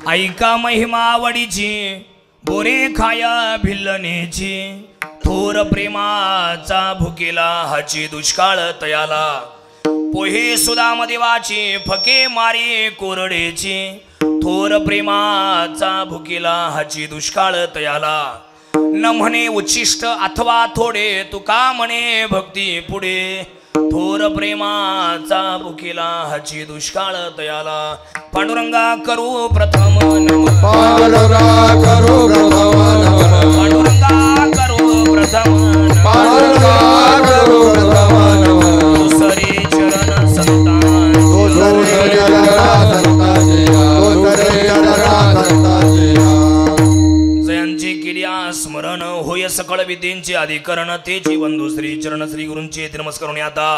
ऐका महिमा आवडीची बोरे खाया भिल्लनेची थोर प्रेमाचा भुकेला हाची दुष्काळ तयाला पोहे सुदाम देवाची फके मारी कोरडेची थोर प्रेमाचा भुकेला हाची दुष्काळ तयाला न म्हणे उच्छिष्ट अथवा थोडे तुका म्हणे भक्ती पुढे थोर प्रेमाचा भुकेला हाची दुष्काळ तयाला पांडुरंगा करू प्रथम नमः पांडुरंगा करू प्रथम नमः पांडुरंगा करू प्रथम पांडुरंगा करू प्रथम नमः दुसरे चरण संतान दुसरे चरण संतांचे दुसरे चरण संतांचे जयांचे केल्या स्मरण होय सकळ विद्येंचे अधिकरण तेची बंधू श्री चरण श्री गुरूंचे नमस्कारून आता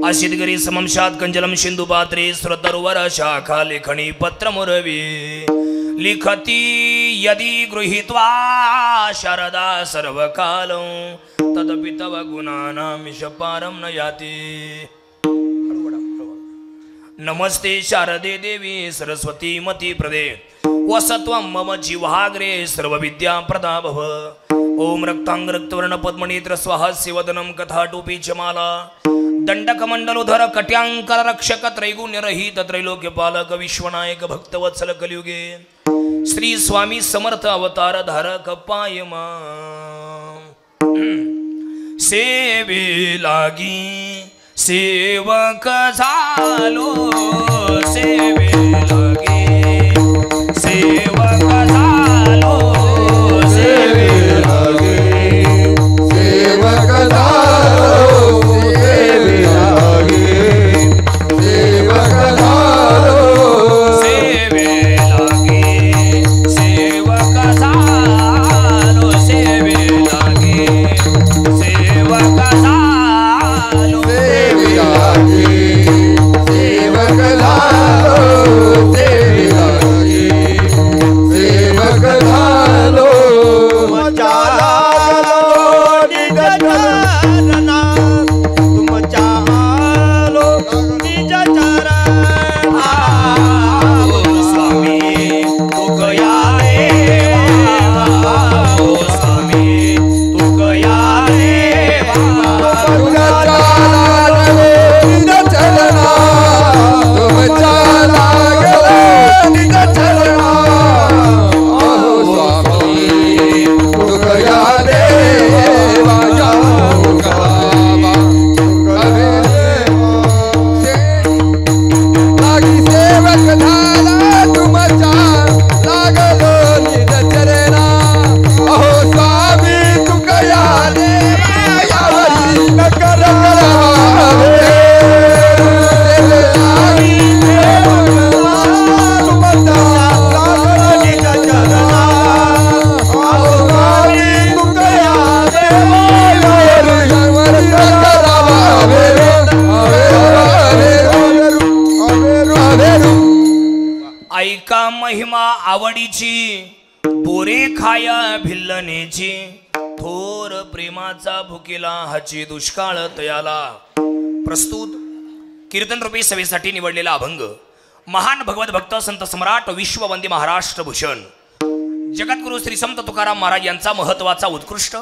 अशीत गरी समंशात कंजलम सिंधु पात्रे श्रोतरुवर शाखा लेखणी पत्र मुरवी लिखती यदि गृहीत्वा शारदा सर्वकाल तदपि तव गुणानामिष पारं न याति नमस्ते शारदे देवी सरस्वती मती प्रदे वसत्वं मम जीवाग्रे सर्वविद्या प्रदा भव ओम रक्तांग रक्तवर्ण पद्मनेत्र स्वाहास्य वदनं कथाटोपी च माला दंडकमंडलोधर कट्यांकर रक्षक त्रैगुण्य रहित त्रैलोक्य पालक विश्वनायक भक्तवत्सल कलियुगे श्री स्वामी समर्थ अवतार धारक पायमा सेवे लागी सेवक झालो सेवे लागी सेवक झालो सेवे लागे सेवक झालो सेवे लागे सेवक झालो सेवे लागे सेवक झालो सेवे लागे सेवक झालो सेवे लागे सेवक झालो सेवे लागे सेवक झालो तुमच्या आलो निज चरणा तुमच्या आलो निज चरणा स्वामी तुकया देवा ओ स्वामी तुकया देवा तुमच्या लागले निज चरणा तुमच्या लागले निज चरणा अहो स्वामी तुकया देवा जाऊ बाबा लागी सेवक झाला तुमच्या लागलो निज चरणा अहो स्वामी तुकया देवा यावरी नकर करावे लागी तुमच्या लागलो निज चरणा अहो स्वामी तुकया देवा यावरी करावे ऐका महिमा आवडीची बोरे खाया भिल्लनेची थोर प्रेमाचा भुकेला हाची दुष्काळ तयाला प्रस्तुत कीर्तन रूपी सभेसाठी निवडलेला अभंग महान भगवत भक्त संत सम्राट विश्ववंदी महाराष्ट्र भूषण जगद्गुरु श्री संत तुकाराम महाराज यांचा महत्वाचा उत्कृष्ट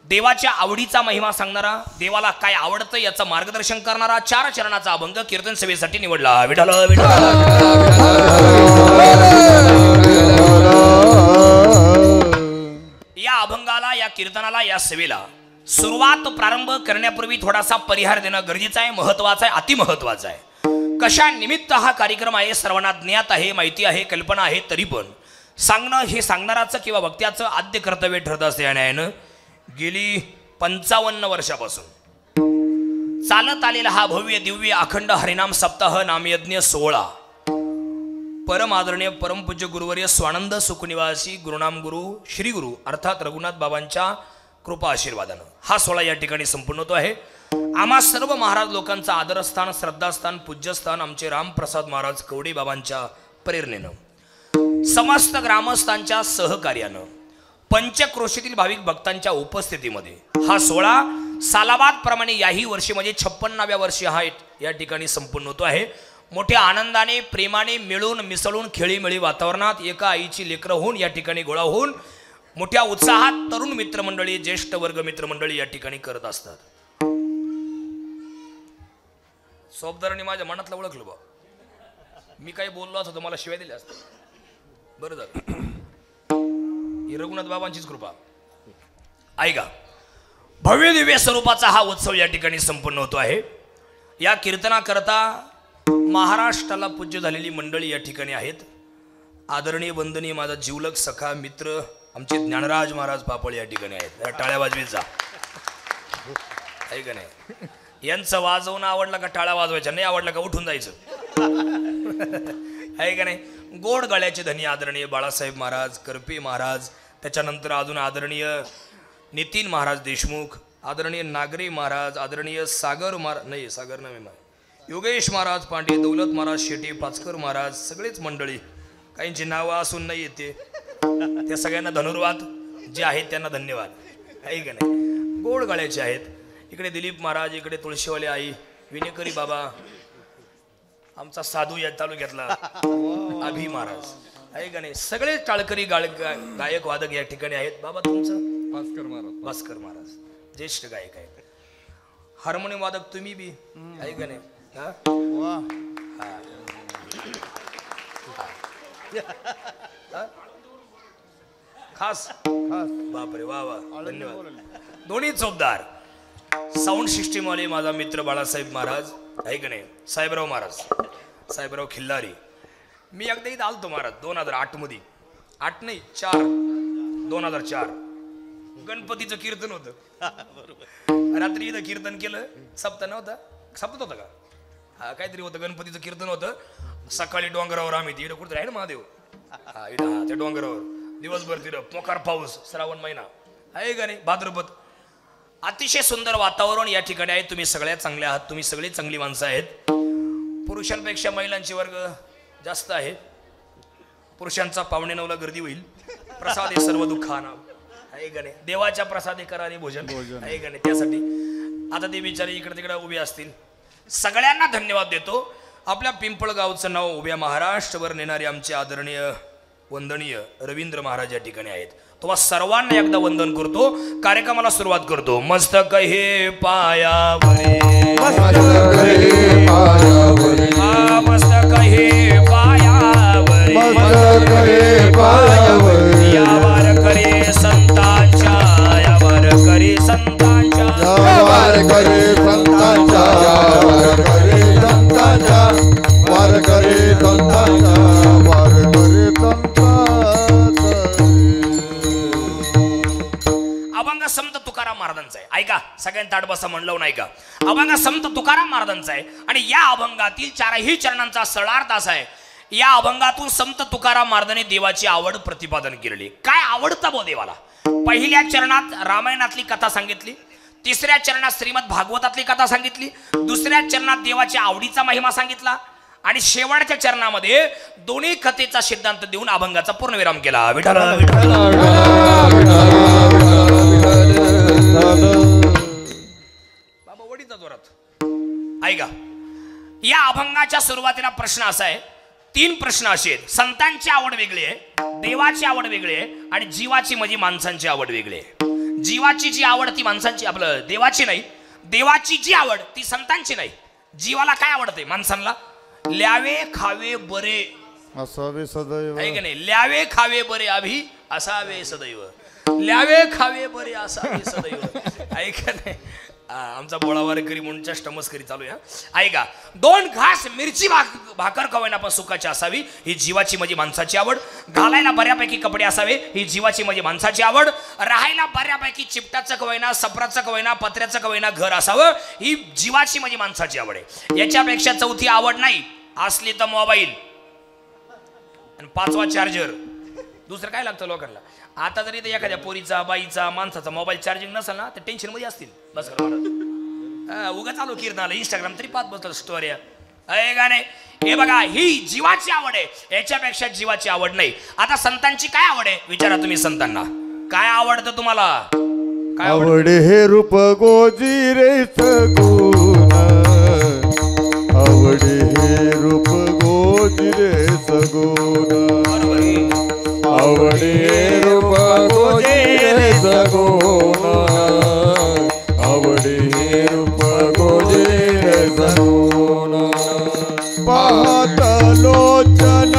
देवाच्या आवडीचा महिमा सांगणारा देवाला काय आवडतं याचं मार्गदर्शन करणारा 4 चरणाचा अभंग कीर्तन सभेसाठी निवडला विठ्ठल विठ्ठल या अभंगाला या कीर्तनाला या सेवेला सुरुवात प्रारंभ करण्यापूर्वी थोडासा परिहार देणं गरजेचं आहे महत्वाचं आहे अतिमहत्वाचं आहे कशा निमित्त हा कार्यक्रम आहे सर्वांना ज्ञात आहे माहिती आहे कल्पना आहे तरी पण सांगणं हे सांगणाराचं किंवा वक्त्याचं आद्य कर्तव्य ठरत असते आणि गेली 55 वर्षापासून चालत आलेला हा भव्य दिव्य अखंड हरिनाम सप्ताह नामयज्ञ 16 परम आदरणीय परमपूज्य गुरुवर्य स्वानंद सुखनिवासी गुरुनाम गुरु श्री गुरु अर्थात रघुनाथ बाबांच्या कृपा आशीर्वादानं हा 16 या ठिकाणी संपूर्ण होतो आहे आम्हा सर्व महाराज लोकांचा आदरस्थान श्रद्धास्थान पूज्यस्थान आमचे रामप्रसाद महाराज कवडे बाबांच्या प्रेरणेनं समस्त ग्रामस्थांच्या सहकार्यानं पंचक्रोशीतील भाविक भक्तांच्या उपस्थितीमध्ये हा 16 सालाबाद प्रमाणे याही वर्षी म्हणजे 56व्या वर्षी हा या ठिकाणी संपूर्ण होतो आहे मोठ्या आनंदाने प्रेमाने मिळून मिसळून खेळीमेळी वातावरणात एका आईची लेकरं होऊन या ठिकाणी गोळा होऊन मोठ्या उत्साहात तरुण मित्रमंडळी ज्येष्ठ वर्ग मित्रमंडळी या ठिकाणी करत असतात. सोबदारांनी माझ्या मनातलं ओळखलं बा, मी काही बोललो असतो तर मला शिवाय दिल्या असत. बरं झालं, ही रघुनाथ बाबांचीच कृपा. ऐका, भव्य दिव्य स्वरूपाचा हा उत्सव या ठिकाणी संपन्न होतो आहे. या कीर्तनाकरता महाराष्ट्राला पूज्य झालेली मंडळी या ठिकाणी आहेत. आदरणीय वंदनीय माझा जीवलग सखा मित्र आमचे ज्ञानराज महाराज पापळ या ठिकाणी आहेत. टाळ्या वाजवीचा आहे का नाही? यांचं वाजवणं आवडलं का टाळ्या वाजवायच्या, नाही आवडलं का उठून जायचं आहे का नाही? गोड गळ्याचे धनी आदरणीय बाळासाहेब महाराज करपे महाराज, त्याच्यानंतर अजून आदरणीय नितीन महाराज देशमुख, आदरणीय नागरे महाराज, आदरणीय सागर महाराज, नाही सागर नव्हे, योगेश महाराज पांडे, दौलत महाराज शेटे, पाचकर महाराज, सगळेच मंडळी. काहींची नावं असून नाही येते, त्या सगळ्यांना धनुर्वाद जे आहेत त्यांना धन्यवाद आहे का नाही? गोड गळ्याचे आहेत. इकडे दिलीप महाराज, इकडे तुळशीवाले आई, विनेकरी बाबा, आमचा साधू या तालुक्यातला अभि महाराज आहे का नाही? सगळे टाळकरी गायक वादक या ठिकाणी आहेत. बाबा तुमचं भास्कर महाराज ज्येष्ठ गायक आहेत. हार्मोनियम वादक तुम्ही बी आहे का नाही? खास बापरे, वा वा, धन्यवाद. दोन्ही चौकदार. साऊंड सिस्टीम वाले माझा मित्र बाळासाहेब महाराज आहे का नाही? साहेबराव महाराज, साहेबराव खिल्लारी. मी एकदा इथं आलतो महाराज 2008 मध्ये, 8 नाही 4, 2004 गणपतीचं कीर्तन होतं. रात्री इथं कीर्तन केलं. सप्ताह नव्हता, सप्त होता का? हा काहीतरी होतं, गणपतीचं कीर्तन होतं. सकाळी डोंगरावर आम्ही इकडे कुठे आहे ना महादेव, हा इकडं, हा त्या डोंगरावर दिवसभर तिथं पोकार पाऊस, श्रावण महिना आहे का नाही? भाद्रपद. अतिशय सुंदर वातावरण या ठिकाणी आहे. तुम्ही सगळ्या चांगल्या आहात, तुम्ही सगळी चांगली माणसं आहेत. पुरुषांपेक्षा महिलांची वर्ग जास्त आहे. पुरुषांचा 9:15ला गर्दी होईल. प्रसादे सर्व दुःखाना आहे का नाही? देवाच्या प्रसादे करारे भोजन आहे का नाही? त्यासाठी आता ते बिचारे इकडे तिकडे उभे असतील. सगळ्यांना धन्यवाद देतो. आपल्या पिंपळगावचं नाव उभ्या महाराष्ट्रभर नेणारे आमचे आदरणीय वंदनीय रवींद्र महाराज या ठिकाणी आहेत. तुम्हा सर्वांना एकदा वंदन करतो. कार्यक्रमाला सुरुवात करतो. मस्तक हे पायावरे, मस्तक हे पायावरे, यावर करे संतांच्या, यावर करे संतांच्या, वार करे संतांच्या, वार करे संतांच्या, वार करे संतांच्या, वार करे संतांच्या. अभंग संत तुकाराम महाराजांचा आहे. ऐका, सगळ्यांनी ताट बसा म्हणलं नाही का? अभंग संत तुकाराम महाराजांचा आहे. आणि या अभंगातील 4ही चरणांचा सळार्थ असा आहे. या अभंगातून संत तुकाराम महाराजांनी देवाची आवड प्रतिपादन केलेली. काय आवडतं बो देवाला? पहिल्या चरणात रामायणातली कथा सांगितली, तिसऱ्या चरणात श्रीमद भागवतातली कथा सांगितली, दुसऱ्या चरणात देवाच्या आवडीचा महिमा सांगितला आणि शेवटच्या चरणामध्ये दोन्ही कथेचा सिद्धांत देऊन अभंगाचा पूर्णविराम केला. विठ्ठल विठ्ठल. बाबा वडीचा जोरात ऐका. या अभंगाच्या सुरुवातीला प्रश्न असा आहे, 3 प्रश्न असे आहेत. संतांची आवड वेगळी आहे, देवाची आवड वेगळी आहे आणि जीवाची म्हणजे माणसांची आवड वेगळी आहे. जीवाची जी आवड ती माणसांची, आपलं देवाची नाही. देवाची जी आवड ती संतांची नाही. जीवाला काय आवडते? माणसांना ल्यावे खावे बरे असावे सदैव आहे का नाही? ल्यावे खावे बरे अभि असावे सदैव, ल्यावे खावे बरे असावे सदैव आहे का नाही? आमचा बोळावारकरी म्हणून चष्टमस्करी चालू आहे. ऐका, 2 घास मिरची भाकर खवायना पण सुखाची असावी ही जीवाची म्हणजे माणसाची आवड. घालायला बऱ्यापैकी कपडे असावे ही जीवाची म्हणजे माणसाची आवड. राहायला बऱ्यापैकी चिपटाचं कवयना, सपराचं कवयना, पत्र्याचं कवयना घर असावं ही जीवाची म्हणजे माणसाची आवड आहे. याच्यापेक्षा चौथी आवड नाही. असली तर मोबाईल आणि 5वा चार्जर. दुसरं काय लागतं लोकांना? आता जरी एखाद्या पोरीचा, बाईचा, माणसाचा मोबाईल चार्जिंग नसेल ना तर टेन्शन मध्ये असतील. बस उगा चालू कीर्तनाला इंस्टाग्राम तरी 5 बसतात स्टोऱ्या आहे का नाही? हे बघा, ही जीवाची आवड आहे. याच्यापेक्षा जीवाची आवड नाही. आता संतांची काय आवड आहे? विचारा तुम्ही संतांना. काय आवडतं तुम्हाला? काय आवडे हे रूप गोजी रे सगुण, आवडे हे रूप सगुण बरोबर आहे. आवडे रूप तुझे रे सगुण आवडे रूप तुझे रे सगुण पाहत लोचन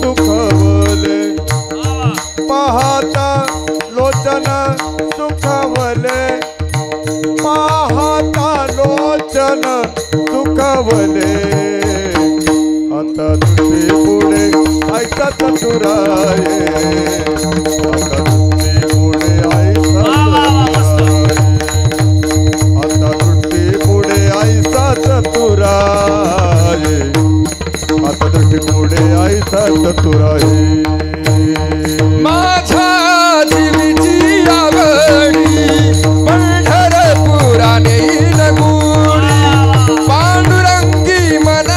सुखवले पाहता लोचन सुखवले पाहता लोचन सुखवले आता तुझे पुढे ऐसा चतुराये आता तुझे पुढे ऐसा आता तुझे पुढे ऐसा चतुराये आता तुझे पुढे ऐसा चतुराये माझ्या दिलीची आवडी पंढरपुराने नगुडी पांडुरंगी मन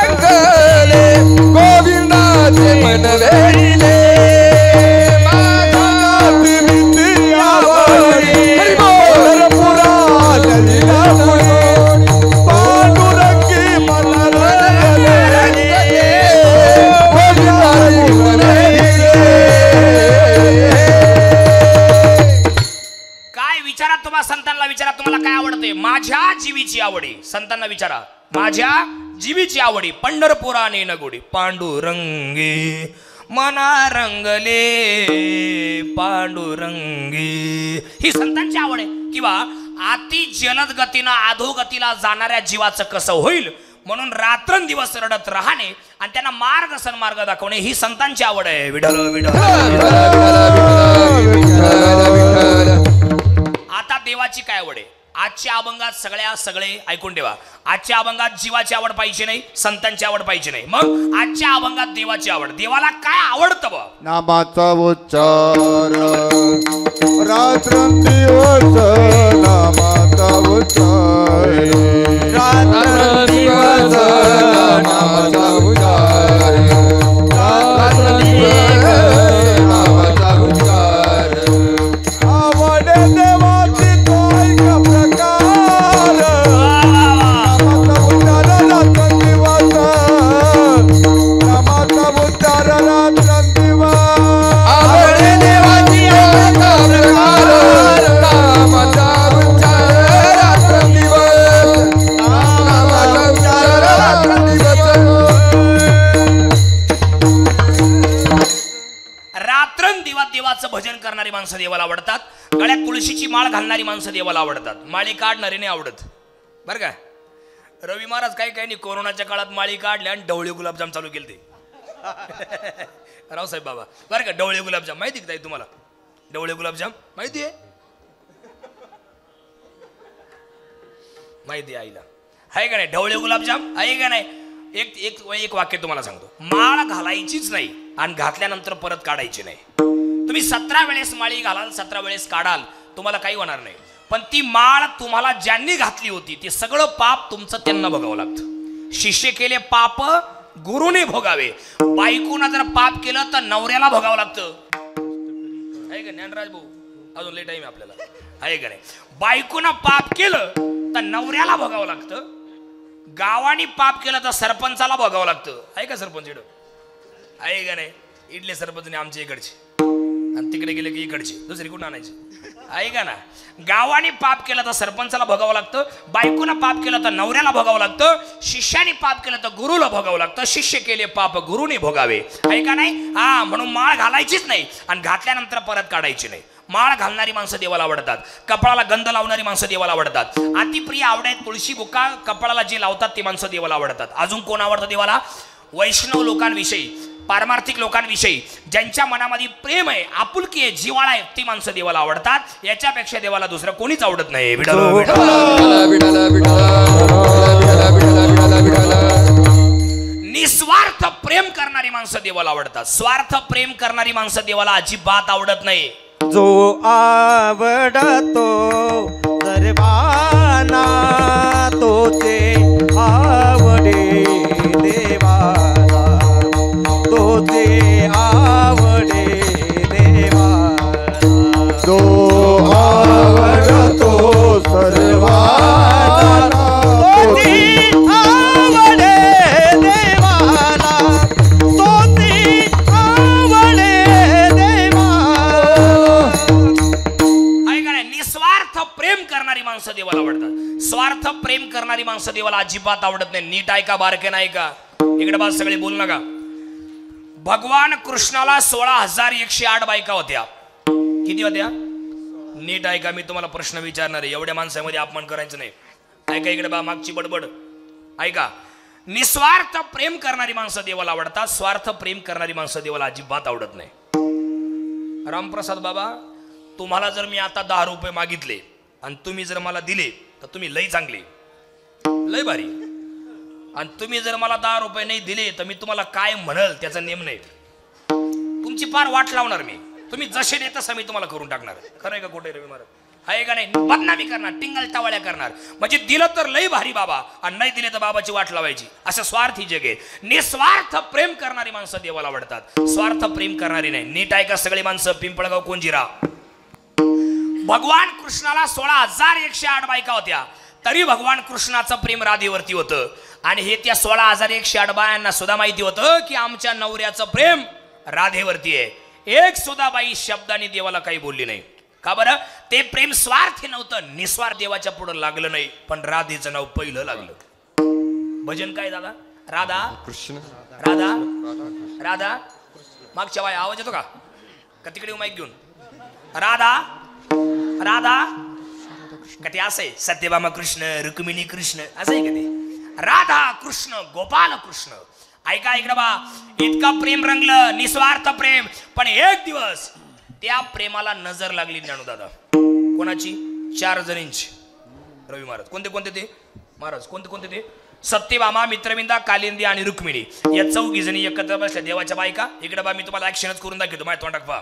रंगले गोविंदाचे मन वेडिले माझ्या दिलीची आवडी पंढरपुराने नगुडी पांडुरंगी मन रंगले गोविंदाचे मन काय विचारा तुम्हा संतांना विचारा तुम्हाला काय आवडते माझ्या जीवीची आवडी संतांना विचारा माझ्या जीवीची आवडी पंढरपुराने नगुडी पांडुरंगी मना रंगले पांडुरंगी ही संतांची आवड आहे किंवा अति जलद गतीनं अधोगतीला जाणाऱ्या जीवाचं कसं होईल म्हणून रात्रंदिवस रडत राहणे आणि त्यांना मार्ग सन्मार्ग दाखवणे ही संतांची आवड आहे विठ्ठल विठ्ठल आता देवाची काय आवड आहे आजच्या अभंगात सगळे ऐकून ठेवा आजच्या अभंगात जीवाची आवड पाहिजे नाही संतांची आवड पाहिजे नाही मग आजच्या अभंगात देवाची आवड देवाला काय आवडतं बा नामाचा उच्चार रात्रंदिवस नामाचा उच्चार रात्रंदिवस नामाचा उच्चार रात्रंदिवस नामाचा उच्चार आवडे देवाची तो एक प्रकार नामाचा उच्चार रात्रंदिवस नामाचा उच्चार रात्रंदिवस आवडे देवाची एका प्रकार नामाचा उच्चार रात्रंदिवस नामाचा उच्चार रात्रंदिवस रात्रंदिवस देवाचं भजन करणारी माणसं देवाला आवडतात गळ्यात तुळशीची माळ घालणारी माणसं देवाला आवडतात माळी काढणारी नाही आवडत बरं का रवी महाराज काय नाही कोरोनाच्या काळात माळी काढल्या आणि ढवळे गुलाबजाम चालू केले ते रावसाहेब बाबा बरं का ढवळे गुलाबजाम माहिती का ताई तुम्हाला ढवळे गुलाबजाम माहिती आहे माहिती आहे आईला आहे का नाही ढवळे गुलाबजाम आहे का नाही एक एक एक वाक्य तुम्हाला सांगतो माळ घालायचीच नाही आणि घातल्यानंतर परत काढायची नाही तुम्ही 17 वेळेस माळी घालाल 17 वेळेस काढाल तुम्हाला काही होणार नाही पण ती माळ तुम्हाला ज्यांनी घातली होती ते सगळं पाप तुमचं त्यांना भोगावं लागतं शिष्य केले पाप गुरुने भोगावे बायकोनं जर पाप केलं तर नवऱ्याला भोगावं लागतं आहे का ज्ञानराज भाऊ अजून लई टाइम आपल्याला आहे का नाही बायकोनं पाप केलं तर नवऱ्याला भोगावं लागतं गावाने पाप केलं तर सरपंचाला भोगावं लागतं आहे का सरपंच इकडं आहे का नाही इडले सरपंच आमच्या इकडचे आणि तिकडे गेले की इकडचे दुसरी कुठं आणायची आहे का ना गावाने पाप केलं तर सरपंचाला भोगावं लागतं बायकोनं पाप केलं तर नवऱ्याला भोगावं लागतं शिष्याने पाप केलं तर गुरुला भोगावं लागतं शिष्य केले पाप गुरुने भोगावे आहे का नाही हा म्हणून माळ घालायचीच नाही आणि घातल्यानंतर परत काढायची नाही माळ घालणारी माणसं देवाला आवडतात कपाळाला गंध लावणारी माणसं देवाला आवडतात अतिप्रिय आवड आहे तुळशी बुका कपाळाला जे लावतात ते माणसं देवाला आवडतात अजून कोण आवडतं देवाला वैष्णव लोकांविषयी पारमार्थिक लोकांविषयी ज्यांच्या मनामध्ये प्रेम आहे आपुलकी आहे जिव्हाळा आहे ती माणसं देवाला आवडतात याच्यापेक्षा देवाला दुसरं कोणीच आवडत नाही निस्वार्थ प्रेम करणारी माणसं देवाला आवडतात स्वार्थ प्रेम करणारी माणसं देवाला अजिबात आवडत नाही जो आवडतो सर्वांना तोचे आवडे देवाला तोचे आवडे देवाला जो आवडतो सर्वांना तोचे आवडे देवाला तो प्रेम करणारी माणसं देवाला अजिबात आवडत नाही. नीट ऐका बारके नाही का, इकडे बा सगळे बोलू नका. भगवान कृष्णाला 16,108 बायका होत्या. किती होत्या? नीट ऐका, मी तुम्हाला प्रश्न विचारणार आहे, एवढ्या माणसामध्ये अपमान करायचं नाही. ऐका इकडे बा, मागची बडबड ऐका. निस्वार्थ प्रेम करणारी माणसं देवाला आवडतात, स्वार्थ प्रेम करणारी माणसं देवाला अजिबात आवडत नाही. रामप्रसाद बाबा, तुम्हाला जर मी आता 10 रुपये मागितले आणि तुम्ही जर मला दिले तर तुम्ही लई चांगले, लई भारी. आणि तुम्ही जर मला 10 रुपये नाही दिले तर मी तुम्हाला काय म्हणाल त्याचा नेम नाही. तुमची पार वाट लावणार मी. तुम्ही जसे देत तसं मी तुम्हाला करून टाकणार. खरं आहे का खोटं रवी महाराज? आहे का नाही? बदनामी करणार, टिंगल टावळ्या करणार. म्हणजे दिलं तर लई भारी बाबा आणि नाही दिले तर बाबाची वाट लावायची. असं स्वार्थी जग आहे. निस्वार्थ प्रेम करणारी माणसं देवाला आवडतात, स्वार्थ प्रेम करणारी नाही. नीट ऐका सगळी माणसं. पिंपळगाव कोंजिरा. भगवान कृष्णाला 16,108 बायका होत्या, तरी भगवान कृष्णाचं प्रेम राधेवरती होतं. आणि हे त्या 16,108 बायांना सुद्धा माहिती होतं की आमच्या नवऱ्याचं प्रेम राधेवरती आहे. एक सुद्धा बाई शब्दाने देवाला काही बोलली नाही. का बरं? ते प्रेम स्वार्थी नव्हतं, निस्वार्थ देवाच्या पुढे लागलं नाही. पण राधेचं नाव पहिलं लागलं. भजन काय दादा? राधा कृष्ण राधा राधा. मागच्या बाय आवाज येतो का तिकडे माईक घेऊन? राधा राधा का ते असं आहे? सत्यभामा कृष्ण, रुक्मिणी कृष्ण असं आहे का ते? राधा कृष्ण, गोपाल कृष्ण. ऐका इकडे बा, इतकं प्रेम रंगलं, निस्वार्थ प्रेम. पण एक दिवस त्या प्रेमाला नजर लागली ज्ञानोदादा. कोणाची? 4 जणींची. रवी महाराज. कोणते कोणते ते महाराज? कोणते कोणते ते? सत्यभामा, मित्रविंदा, कालिंदी आणि रुक्मिणी या 4 जणी एकत्र बसल्या देवाच्या बायका. इकडे बा, मी तुम्हाला ऍक्शनच करून दाखवतो. माझ्या तोंडात पहा.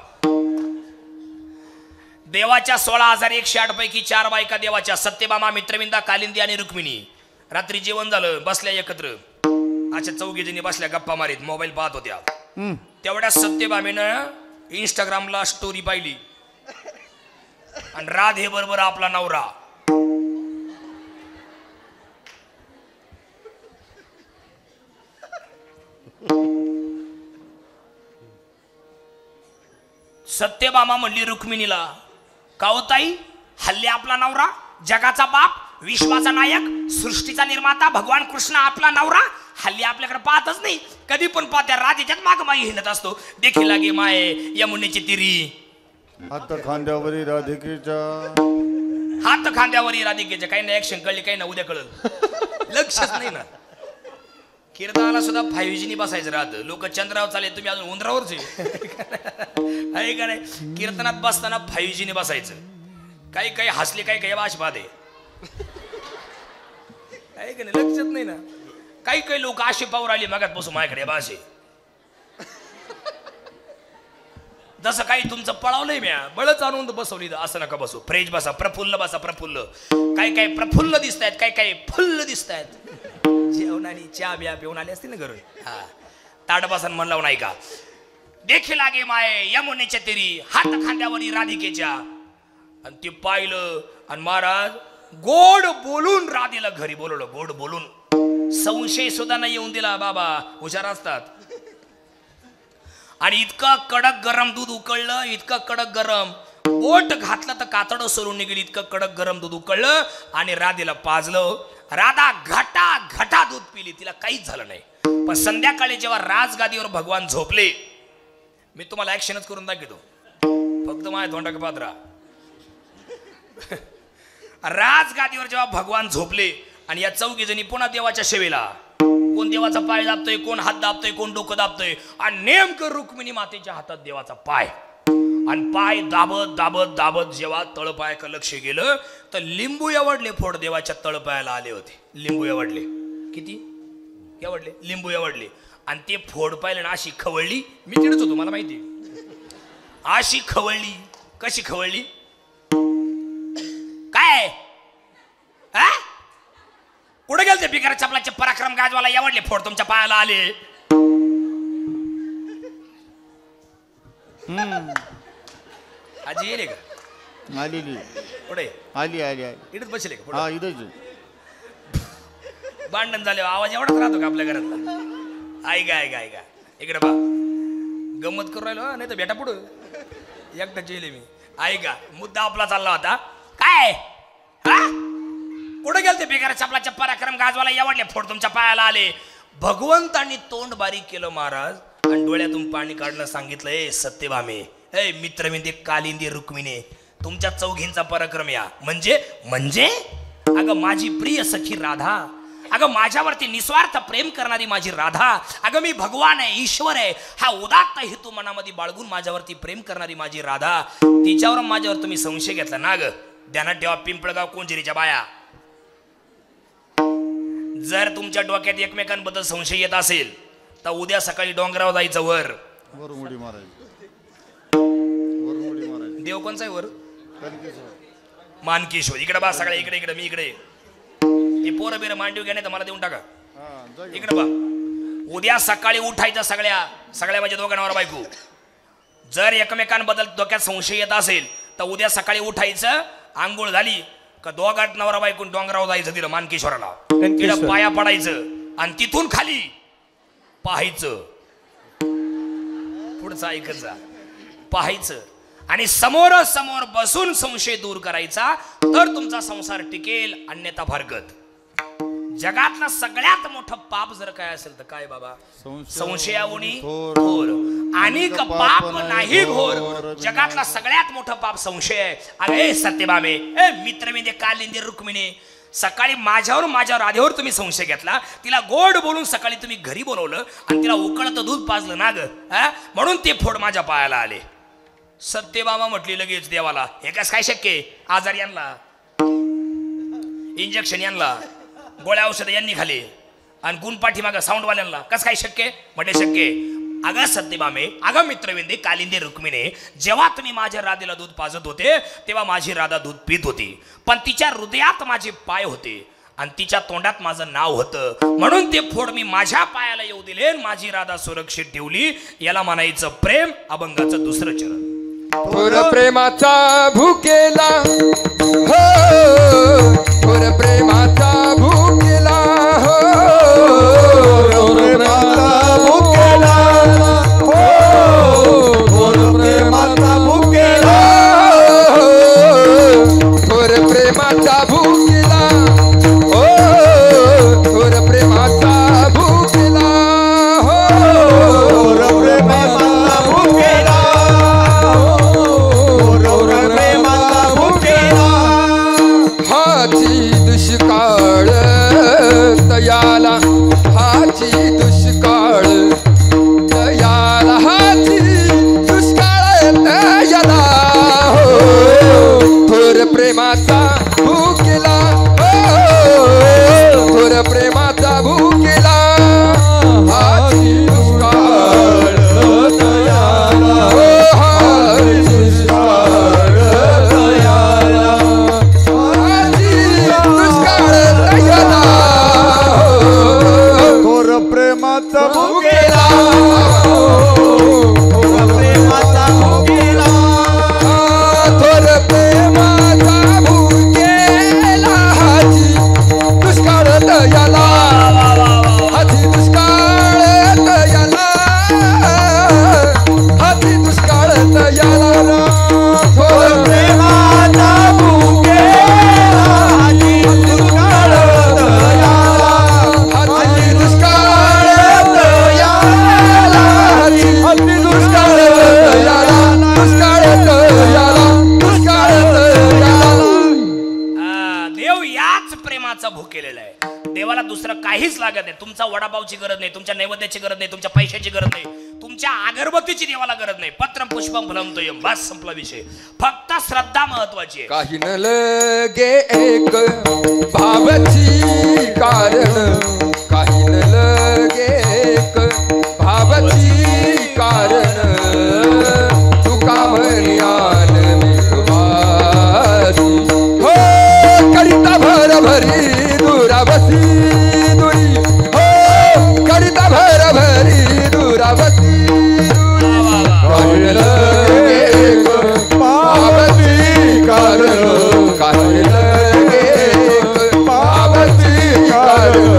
देवाच्या 16,108 पैकी 4 बायका देवाच्या, सत्यभामा, मित्रविंदा, कालिंदी आणि रुक्मिणी. रात्री जेवण झालं, बसल्या एकत्र. अशा 4 जणी बसल्या गप्पा मारीत, मोबाईल पाहत होत्या. तेवढ्या सत्यभामेनं इंस्टाग्रामला स्टोरी पाहिली आणि राधे बरोबर आपला नवरा. सत्यभामा म्हणली रुक्मिणीला, का हो ताई, हल्ली आपला नवरा, जगाचा बाप, विश्वाचा नायक, सृष्टीचा निर्माता भगवान कृष्ण आपला नवरा हल्ली आपल्याकडे पाहतच नाही. कधी पण पाहत्या राधेच्याच माग माई हिंडत असतो. देखील लागे माये यमुनेची तिरी, हात खांद्यावरी राधिकेच्या, हात खांद्यावरी राधिकेच्या. काही नाही ऍक्शन कळली, काही ना उद्या कळलं. लक्षच नाही ना. कीर्तनाला सुद्धा 5G बसायचं राहतं. लोक चंद्रावर चाले, तुम्ही अजून उंदरावरच आहे का नाही? कीर्तनात बसताना 5G बसायचं. काही काही हसले, काही काही वाश बाधे आहे का नाही? लक्षात नाही ना. काही काही लोक असे पावर आली मागात बसू माझ्याकडे बासे. जसं काही तुमचं पळवलंय म्या, बळच आणून बसवली. असं नका बसू. फ्रेश बसा, प्रफुल्ल बसा, प्रफुल्ल. काही काही प्रफुल्ल दिसत आहेत, काही काही फुल्ल दिसत आहेत. जेवणाने चहा बिया पिऊन आले असतील ना घरून. हा, ताड बसन म्हणलं नाही का? देखील लागे माये यमुनेच्या तिरी, हात खांद्यावरी राधिकेच्या. आणि ते पाहिलं आणि महाराज गोड बोलून राधेला घरी बोलवलं. गोड बोलून, संशय सुद्धा नाही येऊन दिला. बाबा हुशार असतात. आणि इतकं कडक गरम दूध उकळलं, इतकं कडक गरम, बोट घातलं तर कातडं सोडून निघेल. इतकं कडक गरम दूध उकळलं आणि राधेला पाजलं. राधा घटा घटा दूध पिली, तिला काहीच झालं नाही. पण संध्याकाळी जेव्हा राजगादीवर भगवान झोपले, मी तुम्हाला ऍक्शनच करून दाखवतो, फक्त माझ्या तोंडाक पात्रा. राजगादीवर जेव्हा भगवान झोपले आणि या 4 जणी पुन्हा देवाच्या सेवेला, कोण देवाचा पाय दाबतोय, कोण हात दाबतोय, कोण डोकं दाबतोय. आणि नेमकं रुक्मिणी मातेच्या हातात देवाचा पाय. आणि पाय दाबत दाबत दाबत जेव्हा तळपायाकडे लक्ष गेलं तर लिंबू एवढले फोड देवाच्या तळपायाला आले होते. लिंबू एवढले. किती एवढले? लिंबू एवढले. आणि ते फोड पाहिले ना, अशी खवळली. मी तिथेच होतो, मला माहिती. अशी खवळली. कशी खवळली? काय कुठे गेलते बिगर चपलाचे पराक्रम गाजवाला? एवढले फोड तुमच्या पायाला आले. आजी येईल का? आलेली. पुढे आली आली आली. इथेच बसले का? हा इथंच. भांडण झाले, आवाज एवढाच राहतो का आपल्या घरातला? ऐका ऐका ऐका इकडे बा, गंमत करू राहिलो नाही तर भेटा पुढं एकटा जेले मी. ऐका, मुद्दा आपला चालला होता. काय कुठे गेल ते बेकार चपलाच्या पराक्रम गाजवाला एवढले फोड तुमच्या पायाला आले. भगवंतांनी तोंड बारीक केलं महाराज आणि डोळ्यातून पाणी काढणं सांगितलं. ए सत्यभामे, ए मित्रविंदे कालिंदी रुक्मिणी, तुमच्या चौघींचा पराक्रम या. म्हणजे अगं माझी प्रिय सखी राधा, अगं माझ्यावरती निस्वार्थ प्रेम करणारी माझी राधा, अगं मी भगवान आहे, ईश्वर आहे, हा उदात्त हेतू मनामध्ये बाळगून माझ्यावरती प्रेम करणारी माझी राधा, तिच्यावर माझ्यावर तुम्ही संशय घेतला ना ग. ध्यानात ठेवा पिंपळगाव कोंजिरीच्या बाया, जर तुमच्या डोक्यात एकमेकांबद्दल संशय येत असेल तर उद्या सकाळी डोंगरावर जायचं वर उडी मारायची. देव कोणचा आहे वर? मानकेश्वर. इकडे बा सगळ्या, इकडे इकडे मी इकडे. हे पोरं बिरं मांडीव घ्या नाही तर मला देऊन टाका. इकडे बा, उद्या सकाळी उठायचं सगळ्या म्हणजे दोघांवर बायको. जर एकमेकांबद्दल डोक्यात संशय येत असेल तर उद्या सकाळी उठायचं, आंघोळ झाली का दोघात नवरा बायकून डोंगरावर जायचं तिथं मानकेश्वराला, तिथं पाया पडायचं आणि तिथून खाली पाहायचं, पुढचं ऐकायचं, पाहायचं आणि समोरासमोर बसून संशय दूर करायचा, तर तुमचा संसार टिकेल, अन्यथा भरगत. जगातलं सगळ्यात मोठं पाप जर काय असेल तर काय बाबा? संशयावणी घोर. आणि पाप नाही घोर, जगातला सगळ्यात मोठं पाप संशय आहे. अरे सत्यभामे, ए मित्रविंदे कालिंदी रुक्मिणी, सकाळी माझ्यावर राधेवर तुम्ही संशय घेतला, तिला गोड बोलून सकाळी तुम्ही घरी बोलवलं आणि तिला उकळतं दूध पाजलं ना ग, म्हणून ते फोड माझ्या पायाला आले. सत्यभामा म्हटली लगेच देवाला, हे कस काय शक्य आहे? आजार यांना, इंजेक्शन यांना, गोळ्या औषध यांनी खाली आणि गुण पाठीमागं साऊंडवाल्यांना, कस काय शक्य? म्हटले शक्य. अगं सत्यभामे, अगं मित्रविंदे कालिंदी रुक्मिणी, जेव्हा तुम्ही माझ्या राधेला दूध पाजत होते तेव्हा माझी राधा दूध पित होती, पण तिच्या हृदयात माझे पाय होते आणि तिच्या तोंडात माझं नाव होतं, म्हणून ते फोड मी माझ्या पायाला येऊ दिले, माझी राधा सुरक्षित ठेवली. याला म्हणायचं प्रेम. अभंगाचं दुसरं चरण. थोर प्रेमाचा भुकेला हो, थोर प्रेमाचा भुकेला हो, प्रेमाचा भुकेला हो, थोर प्रेमाचा भुकेला, थोर प्रेमाचा भुकेला हो, थोर प्रेमाचा भुकेला हो, थोर प्रेमाचा भुकेला, थोर प्रेमाचा भुकेला. हाची दुष्काळ तयाला, हाची दुष्काळ तयाला, हाची दुष्काळ तयाला हो, थोर प्रेमाचा भुकेला हो, थोर प्रेमाचा भुकेला, हाची दुष्काळ तयाला हो, हाची दुष्काळ तयाला, हाची दुष्काळ तयाला हो, थोर प्रेमाचा भुकेला, थोर प्रेमाचा भुकेला, थोर प्रेमाचा भुकेला, हाची दुष्काळ तयाला, हाची दुष्काळ तयाला, हाची दुष्काळ तयाला, थोर प्रेमाचा भुकेला, हाची दुष्काळ तयाला, हाची दुष्काळ तयाला, हाची दुष्काळ तयाला, दुष्काळ तयाला, दुष्काळ तयाला. देव याच प्रेमाचा भुकेलेला आहे. देवाला दुसरं काहीच लागत नाही. तुमचा वडापावची गरज नाही, तुमच्या नैवेद्याची गरज नाही, तुमच्या पैशाची गरज नाही, तुमच्या अगरबत्तीची देवाला गरज नाही. पत्रम पुष्पम फलम तोयम, बस संपला विषय. फक्त श्रद्धा महत्वाची आहे. काही न लगे एक भावची कारण, काही न लगे एक भावची कारण, तुका म्हण्यान विश्वासी हो, करिता भर भरी दुरावसी दुरी हो, करिता भर भरी दुरावसी दुरी, काही न लगे एक भावची कारण, काही न लगे एक भावची कारण,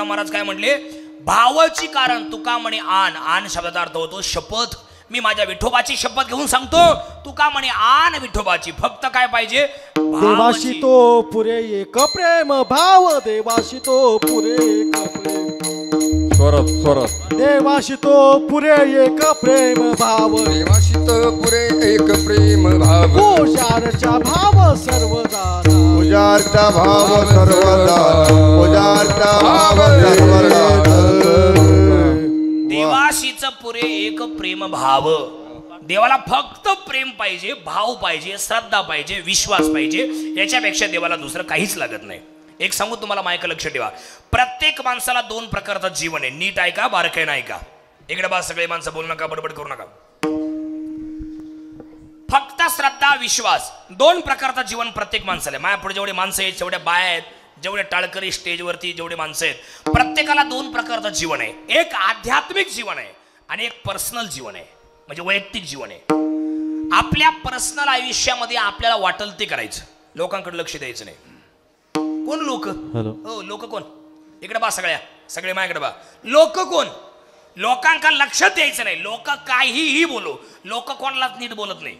महाराज काय म्हणले, भावाची कारण तुका म्हणे आण. आण शब्दाचा अर्थ होतो शपथ. मी माझ्या विठोबाची शपथ घेऊन सांगतो, तुका म्हणे आण विठोबाची. फक्त काय पाहिजे, देवाशी तो पुरे एक प्रेम भाव, देवाशी तो पुरे एक प्रेम, स्वरत स्वरत. देवाशी तो पुरे एक प्रेम भाव, देवाशी तो पुरे एक प्रेम भाव, पूजार्चा भाव सर्वदा, पूजार्चा भाव सर्वदा, पूजार्चा भाव सर्वदा. देवाशीच पुरे एक प्रेम भाव. देवाला फक्त प्रेम पाहिजे, भाव पाहिजे, श्रद्धा पाहिजे, विश्वास पाहिजे. याच्यापेक्षा देवाला दुसरं काहीच लागत नाही. एक सांगू तुम्हाला, मायका लक्ष ठेवा. प्रत्येक माणसाला दोन प्रकारचं जीवन आहे. नीट ऐका, बारकाईनं ऐका. इकडे बा, सगळे माणसं बोलू नका, बडबड करू नका. फक्त श्रद्धा, विश्वास, दोन प्रकारचं जीवन प्रत्येक माणसाला आहे. मायापुढे जेवढे माणसं आहेत, जेवढ्या बाया आहेत, जेवढे टाळकरी स्टेजवरती जेवढे माणसं आहेत, प्रत्येकाला दोन प्रकारचं जीवन आहे. एक आध्यात्मिक जीवन आहे आणि एक पर्सनल जीवन आहे, म्हणजे वैयक्तिक जीवन आहे. आपल्या पर्सनल आयुष्यामध्ये आपल्याला वाटल ते करायचं, लोकांकडे लक्ष द्यायचं नाही. कोण लोक? हो, लोक कोण? इकडे बा, सगळे माझ्याकडे बा. लोक कोण? लोकांकडे लक्ष द्यायचं नाही. लोक काहीही बोलो, लोक कोणालाच नीट बोलत नाही.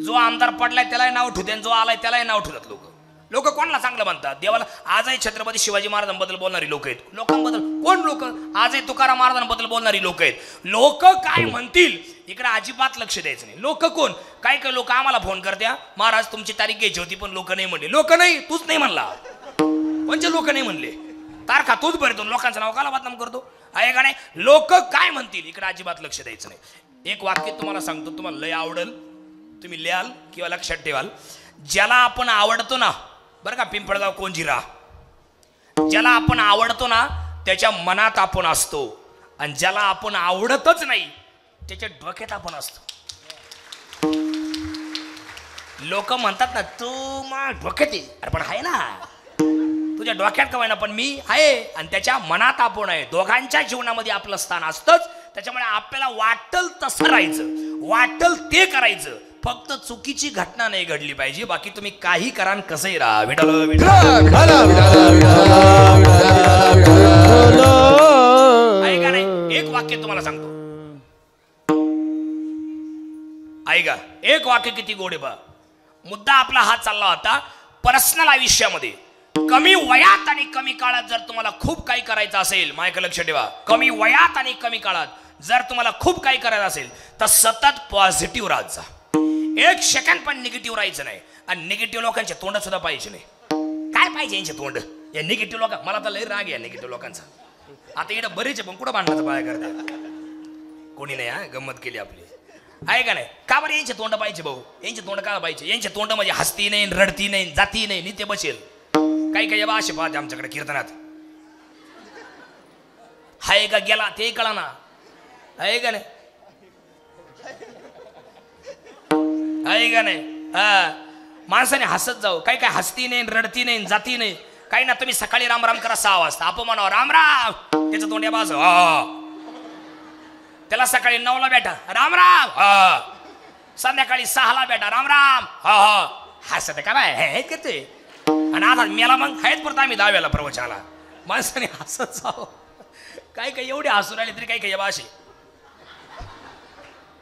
जो आमदार पडलाय त्यालाही नाव ठेवते, जो आलाय त्यालाही नाव ठेवतात लोक. लोक कोणाला चांगलं म्हणतात? देवाला. आजही छत्रपती शिवाजी महाराजांबद्दल बोलणारी लोक आहेत. लोकांबद्दल कोण लोक? आजही तुकाराम महाराजांबद्दल बोलणारी लोक आहेत. लोक काय म्हणतील इकडे अजिबात लक्ष द्यायचं नाही. लोक कोण? काय काय लोक आम्हाला फोन करत्या, महाराज तुमची तारीख घ्यायची होती पण लोक नाही म्हणले. लोक नाही, तूच नाही म्हणला. म्हणजे लोक नाही म्हणले, तारखा तूच भरतो, लोकांचं नाव काला बदनाम करतो. आहे का नाही? लोक काय म्हणतील इकडे अजिबात लक्ष द्यायचं नाही. एक वाक्य तुम्हाला सांगतो, तुम्हाला लय आवडल, तुम्ही लिहाल किंवा लक्षात ठेवाल. ज्याला आपण आवडतो ना, बरं का, पिंपळगाव कोंजिरा, ज्याला आपण आवडतो ना त्याच्या मनात आपण असतो, आणि ज्याला आपण आवडतच नाही त्याच्या डोक्यात आपण असतो. लोक म्हणतात ना, तू मा डोक्यात आहे. अरे पण आहे ना, तुझ्या डोक्यात का ना, पण मी आहे, आणि त्याच्या मनात आपण आहे. दोघांच्या जीवनामध्ये आपलं स्थान असतंच. त्याच्यामुळे आपल्याला वाटल तसं राहायचं, वाटल ते करायचं. फक्त चुकीची घटना नाही घडली पाहिजे. बाकी तुम्ही काही करा आणि कसंही राहा. विठ्ठल विठ्ठल. ऐका नाही, एक वाक्य तुम्हाला सांगतो, ऐका. एक वाक्य किती गोड आहे बा. मुद्दा आपला हा चालला होता पर्सनल आयुष्यामध्ये. कमी वयात आणि कमी काळात जर तुम्हाला खूप काही करायचं असेल, मायक लक्ष ठेवा, कमी वयात आणि कमी काळात जर तुम्हाला खूप काही करायचं असेल तर सतत पॉझिटिव्ह राहायचा. एक सेकंड पण निगेटिव्ह राहायचं नाही. आणि निगेटिव्ह लोकांचे तोंड सुद्धा पाहिजे नाही. काय पाहिजे यांचे तोंड? या निगेटिव्ह लोक, मला तर लय राग आहे निगेटिव्ह लोकांचा. आता इकडे बरेच पण कुठं भांडणाचं पाया करतात, कोणी नाही. हा, गंमत केली आपली, आहे का नाही? का बरं यांचे तोंड पाहिजे भाऊ? यांचे तोंड का पाहिजे? यांचे तोंड म्हणजे हसती नाही, रडती नाही, जाती नाही, नित्य बसेल. काही काही बा असे पाहते आमच्याकडे कीर्तनात, हाय का गेला ते कळा ना, आहे का नाही? आहे का नाही? हा, माणसाने हसत जाऊ. काही काय हसती नाही, रडती नाही, जाती नाही, काही ना. तुम्ही सकाळी राम राम करा 6 वाजता, आपण म्हणावं राम राम, त्याचं तोंड या बाज. त्याला सकाळी 9ला बेटा राम राम, संध्याकाळी 6ला बेटा राम राम, हसत का बाय हे किती. आणि आता मेला मग आहेत परत आम्ही 10व्याला प्रवचनाला. माणसाने हसत जाऊ. काही काही एवढे हसून राहिले तरी काही काही असे.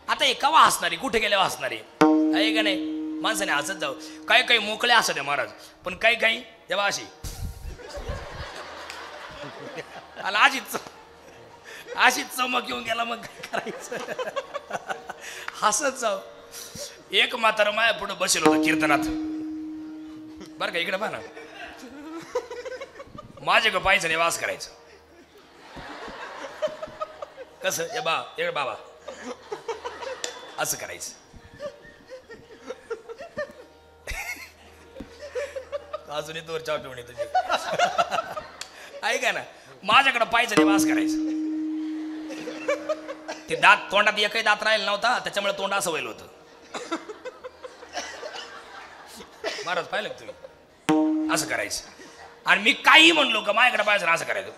आता हे केव्हा हसणारे, कुठे गेल्यावर हसणारे, आहे का नाही? माणसाने हसत जाऊ. काही काही मोकळे हसत आहे महाराज, पण काही काही तेव्हा अशी अशी चमक येऊन गेला. मग काय करायचं? हसत जाऊ. एक म्हातारं माया पुढे बसेल होतं कीर्तनात, बरं का, इकडे पहा ना, माझ्या पाहायचं नाही, वास करायचं. कसं? ए बा, इकडे बाबा, असं करायचं. अजूनही तोर चावटवणी तुझी, ऐका ना. माझ्याकडे पाहायचं नाही, वास करायचं. ते दात, तोंडात एकही दात राहिला नव्हता, त्याच्यामुळे तोंड असं व्हायला होतं. महाराज पाहिलं का तुम्ही? असं करायचं. आणि मी काही म्हणलो का माझ्याकडे पाहायचं ना, असं करायचं.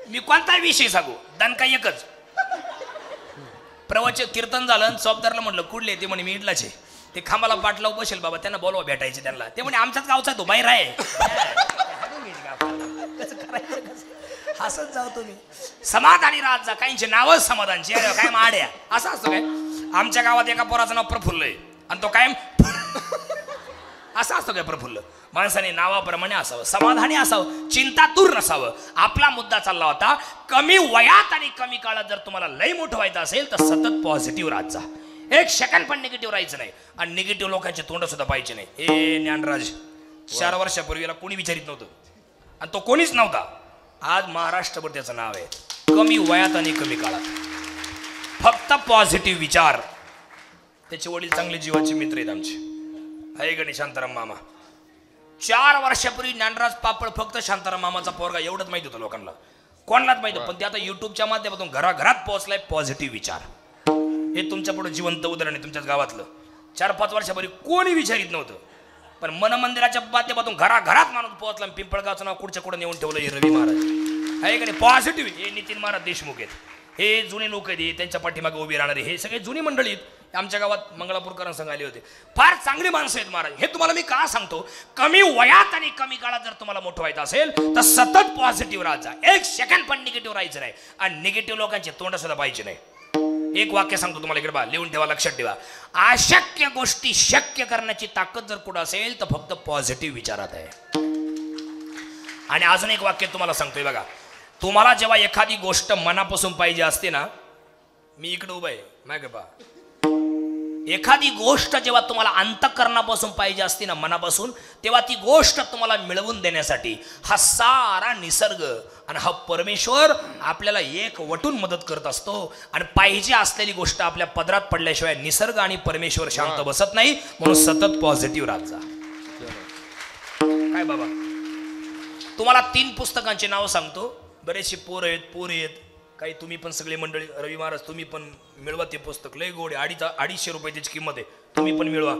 मी कोणताही विषय सांगू, दणका एकच. प्रवचन कीर्तन झालं, चौबदारला म्हणलं कुठले? ते म्हणे मी इडलाचे. ते खांबाला पाठ लावून बसेल बाबा, त्यांना बोलवा भेटायचे त्यांना. ते म्हणे आमच्याच गावचा तो बाहेर आहे. असंच जाऊ तुम्ही समाधानी राहत जा. काहींचे नावच समाधानचे, अरे काय माड्या असं असतं काय. आमच्या गावात एका पोराचं नाव प्रफुल्ल आहे आणि तो कायम असं असतं काय प्रफुल्ल. माणसाने नावाप्रमाणे असावं, समाधानी असावं, चिंतातूर नसावं. आपला मुद्दा चालला होता कमी वयात आणि कमी काळात जर तुम्हाला लय मोठं व्हायचं असेल तर सतत पॉझिटिव्ह राहत जा. एक सेकंड पण निगेटिव्ह राहायचं नाही आणि निगेटिव्ह लोकांचे तोंड सुद्धा पाहिजे नाही. ए ज्ञानराज 4 वर्षापूर्वीला कोणी विचारित नव्हतं आणि तो कोणीच नव्हता. आज महाराष्ट्रभर त्याचं नाव आहे. कमी वयात आणि कमी काळात फक्त पॉझिटिव्ह विचार. त्याचे वडील चांगले जीवाचे मित्र आहेत आमचे, आहे गणेश शांताराम मामा. 4 वर्षापूर्वी ज्ञानराज पापड फक्त शांताराम मामाचा पोरगा एवढंच माहिती होतं लोकांना, कोणालाच माहिती. पण ते आता युट्यूबच्या माध्यमातून घराघरात पोहोचलाय पॉझिटिव्ह विचार. हे तुमच्या पुढे जिवंत उदाहरण आहे तुमच्याच गावातलं. 4-5 वर्षापूर्वी कोणी विचारित नव्हतं, पण मनमंदिराच्या माध्यमातून घराघरात माणूस पोहोचला. पिंपळगावचं नाव कुठच्या कुठं नेऊन ठेवलं हे रवी महाराज, आहे का नाही. पॉझिटिव्ह हे नितीन महाराज देशमुख आहेत, हे जुने लोक आहेत, त्यांच्या पाठीमागे उभी राहणारे हे सगळे जुनी मंडळी आहेत. आमच्या गावात मंगळापूरकरांसंग आले होते, फार चांगली माणसं आहेत महाराज. हे तुम्हाला मी का सांगतो, कमी वयात आणि कमी काळात जर तुम्हाला मोठं व्हायचं असेल तर सतत पॉझिटिव्ह राहत जा. एक सेकंड पण निगेटिव्ह राहायचं नाही आणि निगेटिव्ह लोकांचे तोंड सुद्धा पाहिजे नाही. एक वाक्य सांगतो तुम्हाला, इकडे बा लिहून ठेवा, लक्षात ठेवा. अशक्य गोष्टी शक्य करण्याची ताकद जर कुठं असेल तर फक्त पॉझिटिव्ह विचारात आहे. आणि अजून एक वाक्य तुम्हाला सांगतोय बघा, तुम्हाला जेव्हा एखादी गोष्ट मनापासून पाहिजे असते ना, मी इकडे उभा आहे मागे पहा, एखादी गोष्ट जेव्हा तुम्हाला अंतःकरणापासून पाहिजे असते ना, मनापासून, तेव्हा ती गोष्ट तुम्हाला मिळवून देण्यासाठी हा सारा निसर्ग आणि हा परमेश्वर आपल्याला एक वटून मदत करत असतो. आणि पाहिजे असलेली गोष्ट आपल्या पदरात पडल्याशिवाय निसर्ग आणि परमेश्वर शांत बसत नाही. म्हणून सतत पॉझिटिव्ह राहत जा. काय बाबा, तुम्हाला 3 पुस्तकांचे नाव सांगतो. बरेचसे पोरं आहेत, पोरी आहेत, काही तुम्ही पण सगळे मंडळी, रवी महाराज तुम्ही पण मिळवा ते पुस्तक. लय गोड आहे, 250 रुपये त्याची किंमत आहे. तुम्ही पण मिळवा,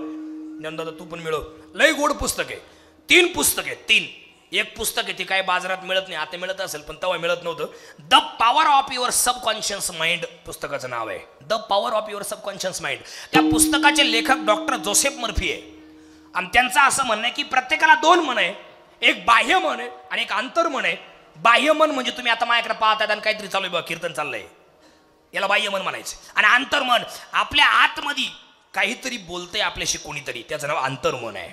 ज्ञानदादा तू पण मिळव. लय गोड पुस्तक आहे. 3 पुस्तक आहे, 3. एक पुस्तक आहे ते काय बाजारात मिळत नाही, आता मिळत असेल पण तेव्हा मिळत नव्हतं. The power of your subconscious mind पुस्तकाचं नाव आहे. The power of your subconscious mind. त्या पुस्तकाचे लेखक डॉक्टर जोसेफ मर्फी आहे. आणि त्यांचं असं म्हणणं आहे की प्रत्येकाला 2 मन आहे, एक बाह्य मन आहे आणि एक आंतर मन आहे. बाह्य मन म्हणजे तुम्ही आता माझ्याकडे पाहताय आणि काहीतरी चालू आहे बघा, कीर्तन चाललंय, याला बाह्य मन म्हणायचं. आणि अंतर्मन आपल्या आतमध्ये काहीतरी बोलतंय आपल्याशी कोणीतरी, त्याचं नाव अंतर्मन आहे.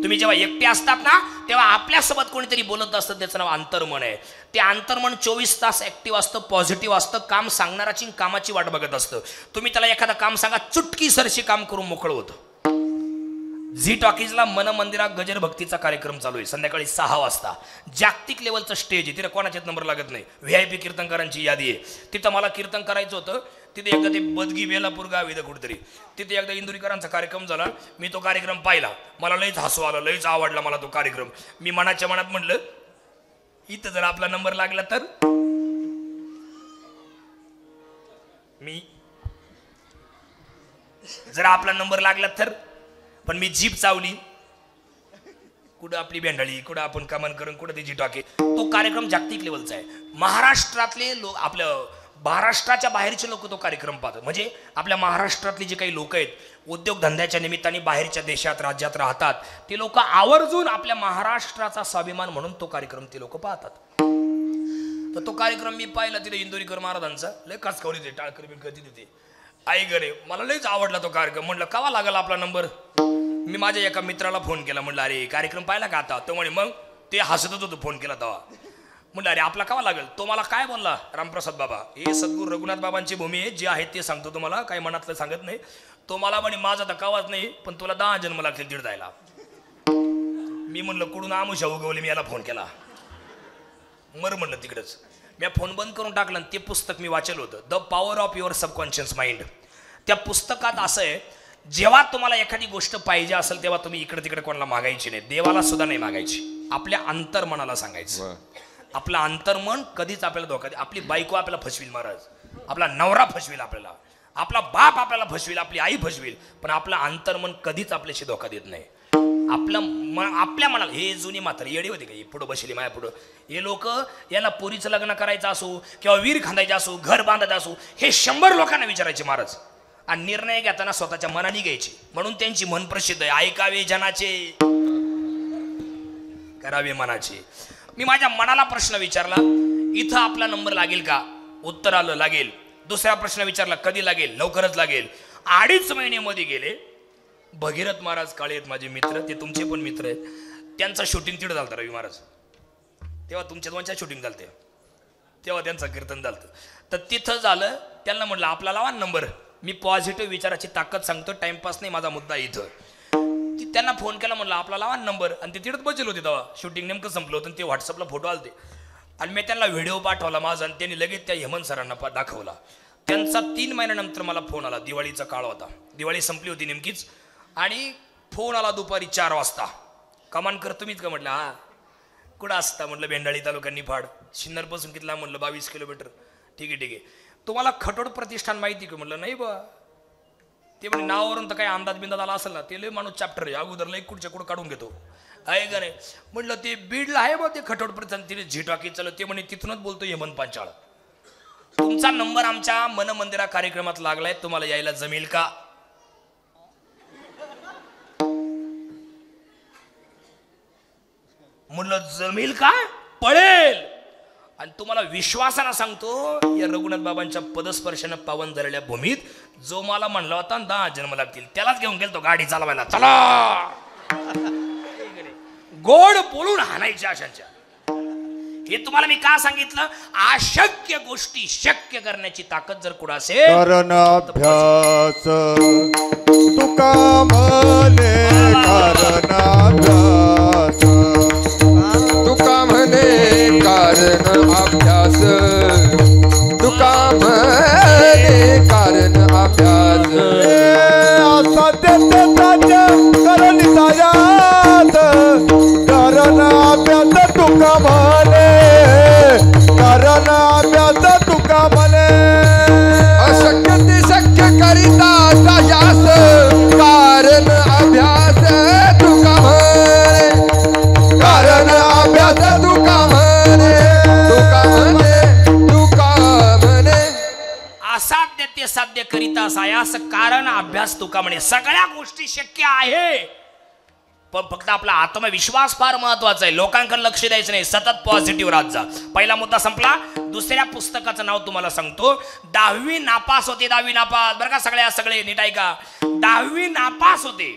तुम्ही जेव्हा एकटे असतात ना तेव्हा आपल्यासोबत कोणीतरी बोलत असतं, त्याचं नाव अंतर्मन आहे. ते अंतर्मन 24 तास ऍक्टिव्ह असतं, पॉझिटिव्ह असतं, काम सांगणाराची कामाची वाट बघत असतं. तुम्ही त्याला एखादं काम सांगा, चुटकी सरशी काम करून मोकळं होतं. झी टॉकीजला मन मंदिरात गजर भक्तीचा कार्यक्रम चालू आहे संध्याकाळी 6 वाजता. जागतिक लेवलचं स्टेज आहे, तिथे कोणाच्याच नंबर लागत नाही. VIP कीर्तनकारांची यादी आहे. तिथं मला कीर्तन करायचं होतं. तिथे एकदा ते बदगी बेलापूर गाव इथं कुठेतरी, तिथे एकदा इंदुरीकरांचा कार्यक्रम झाला. मी तो कार्यक्रम पाहिला, मला लयच हसू आलं, लयच आवडला मला तो कार्यक्रम. मी मनाच्या मनात म्हटलं, इथं जर आपला नंबर लागला तर आपला नंबर लागला तर. पण मी जीप चावली, कुठं आपली भेंडाळी, कुठं आपण कमान करून, कुठं त्याची टाके. तो कार्यक्रम जागतिक लेवलचा आहे. महाराष्ट्रातले लोक, आपल्या महाराष्ट्राच्या बाहेरचे लोक तो कार्यक्रम पाहतात. म्हणजे आपल्या महाराष्ट्रातले जे काही लोक आहेत उद्योगधंद्याच्या निमित्ताने बाहेरच्या देशात राज्यात राहतात, ते लोक आवर्जून आपल्या महाराष्ट्राचा स्वाभिमान म्हणून तो कार्यक्रम ते लोक पाहतात. तर तो कार्यक्रम मी पाहिला तिथे इंदोरीकर महाराजांचा. लय काचकावली ते टाळकर बिळकर तिथे. आई गरे मला लयच आवडला तो कार्यक्रम. म्हटलं केव्हा लागला आपला नंबर. मी माझ्या एका मित्राला फोन केला, म्हटलं अरे कार्यक्रम पाहिला का आता. तो म्हणे मग ते हसतच होतो फोन केला तेव्हा. म्हटलं अरे आपला केव्हा लागेल. तो मला काय बोलला, रामप्रसाद बाबा, हे सद्गुरू रघुनाथ बाबांची भूमी आहे, जे आहे ते सांगतो तुम्हाला, काही मनातलं सांगत नाही. तो मला म्हणे माझा तर कावाच नाही, पण तुला 10 जन्म लागतील दीड जायला. मी म्हणलं कुठून आमुषा उगवली, मी याला फोन केला. मर म्हणलं तिकडच. मी फोन बंद करून टाकला. ते पुस्तक मी वाचलं होतं, the power of your subconscious mind. त्या पुस्तकात असं आहे, जेव्हा तुम्हाला एखादी गोष्ट पाहिजे असेल तेव्हा तुम्ही इकडे तिकडे कोणाला मागायची नाही, देवाला सुद्धा नाही मागायची, आपल्या अंतर्मनाला सांगायचं. आपलं अंतर्मन कधीच आपल्याला धोका दे. आपली बायको आपल्याला फसवील महाराज, आपला नवरा फसवील आपल्याला, आपला बाप आपल्याला फसवील, आपली आई फसवील, पण आपलं अंतर्मन कधीच आपल्याशी धोका देत नाही. आपल्या मनाला, हे जुनी म्हातारी येडी होती का पुढं बसली माझ्या पुढं, हे लोक यांना पोरीचं लग्न करायचं असो किंवा वीर खांदायचं असो, घर बांधायचं असो, हे 100 लोकांना विचारायचे महाराज. आणि निर्णय घेताना स्वतःच्या मनाने घ्यायचे. म्हणून त्यांची मन प्रसिद्ध आहे, ऐकावे जनाचे करावे मनाचे. मी माझ्या मनाला प्रश्न विचारला, इथं आपला नंबर लागेल का? उत्तर आलं लागेल. दुसरा प्रश्न विचारला कधी लागेल? लवकरच लागेल. 2.5 महिन्यामध्ये गेले. भगीरथ महाराज काळे आहेत माझे मित्र, ते तुमचे पण मित्र आहेत. त्यांचं शूटिंग तिथं झालं रवी महाराज. तेव्हा तुमच्या दोनच्या शूटिंग झालं तेव्हा त्यांचं कीर्तन झालं. तर तिथं झालं. त्यांना म्हटलं आपला लावा नंबर. मी पॉझिटिव्ह विचाराची ताकद सांगतो, टाइमपास नाही माझा मुद्दा इथं. त्यांना फोन केला, म्हटलं आपला लावा नंबर. आणि ते तिथंच बसले होते तेव्हा. शूटिंग नेमकं संपलं होतं. ते व्हॉट्सअपला फोटो आलते आणि मी त्यांना व्हिडिओ पाठवला माझा आणि त्यांनी लगेच त्या हेमंत सरांना दाखवला. त्यांचा 3 महिन्यानंतर मला फोन आला. दिवाळीचा काळ होता, दिवाळी संपली होती नेमकीच. आणि फोन आला दुपारी 4 वाजता. कमान कर तुम्हीच का? म्हटलं हा. कुठं असता? म्हटलं भेंडाळी तालुका निफाड. सिन्नरपासून कितला? म्हटलं 22 किलोमीटर. ठीक आहे. तुम्हाला खटोड प्रतिष्ठान माहिती का? म्हटलं नाही बा. ते म्हणजे नावावरून तर काही अंदाज बिंदाज आला असेल ना. ते लय माणूस चॅप्टर आहे, अगोदर लय कुठच्या कुठं काढून घेतो आहे का नाही. म्हटलं ते बीडला आहे बा ते खटोड प्रतिष्ठान. तिने झिटाकी चालत. ते म्हणे तिथूनच बोलतो हेमंत पांचाळ. तुमचा नंबर आमच्या मन मंदिरा कार्यक्रमात लागलाय, तुम्हाला यायला जमेल का? म्हणलं जमेल का? पळेल. आणि तुम्हाला विश्वासानं सांगतो, या रघुनाथ बाबांच्या पदस्पर्शानं पावन झालेल्या भूमीत जो मला म्हणला होता 10 जन्म लागतील, त्यालाच घेऊन गेलो गाडी चालवायला. चला गोड बोलून हाणायच्या आशांच्या. हे तुम्हाला मी का सांगितलं? अशक्य गोष्टी शक्य करण्याची ताकद जर कुठं असेल, कारण अभ्यास तुका म्हणे, कारण अभ्यास तुका म्हणे कारण अभ्यास, तुका म्हणे कारण अभ्यास. असाध्य करणी सायात, कारण अभ्यास तुका म्हणे, कारण अभ्यास तुका म्हणे. अशक्य ते शक्य करिता सायास, कारण अभ्यास तुका म्हणे, कारण अभ्यास तुका म्हणे, तुका म्हणे, तुका म्हणे. असाध्य ते साध्य करिता सायास, कारण अभ्यास तुका म्हणे. सगळ्या गोष्टी शक्य आहे, पण फक्त आपला आत्मविश्वास फार महत्वाचा आहे. लोकांकडे लक्ष द्यायचं नाही, सतत पॉझिटिव्ह राहत जा. पहिला मुद्दा संपला. दुसऱ्या पुस्तकाचं नाव तुम्हाला सांगतो. 10वी नापास होते. 10वी नापास बरं का सगळे नीट ऐका. 10वी नापास होते.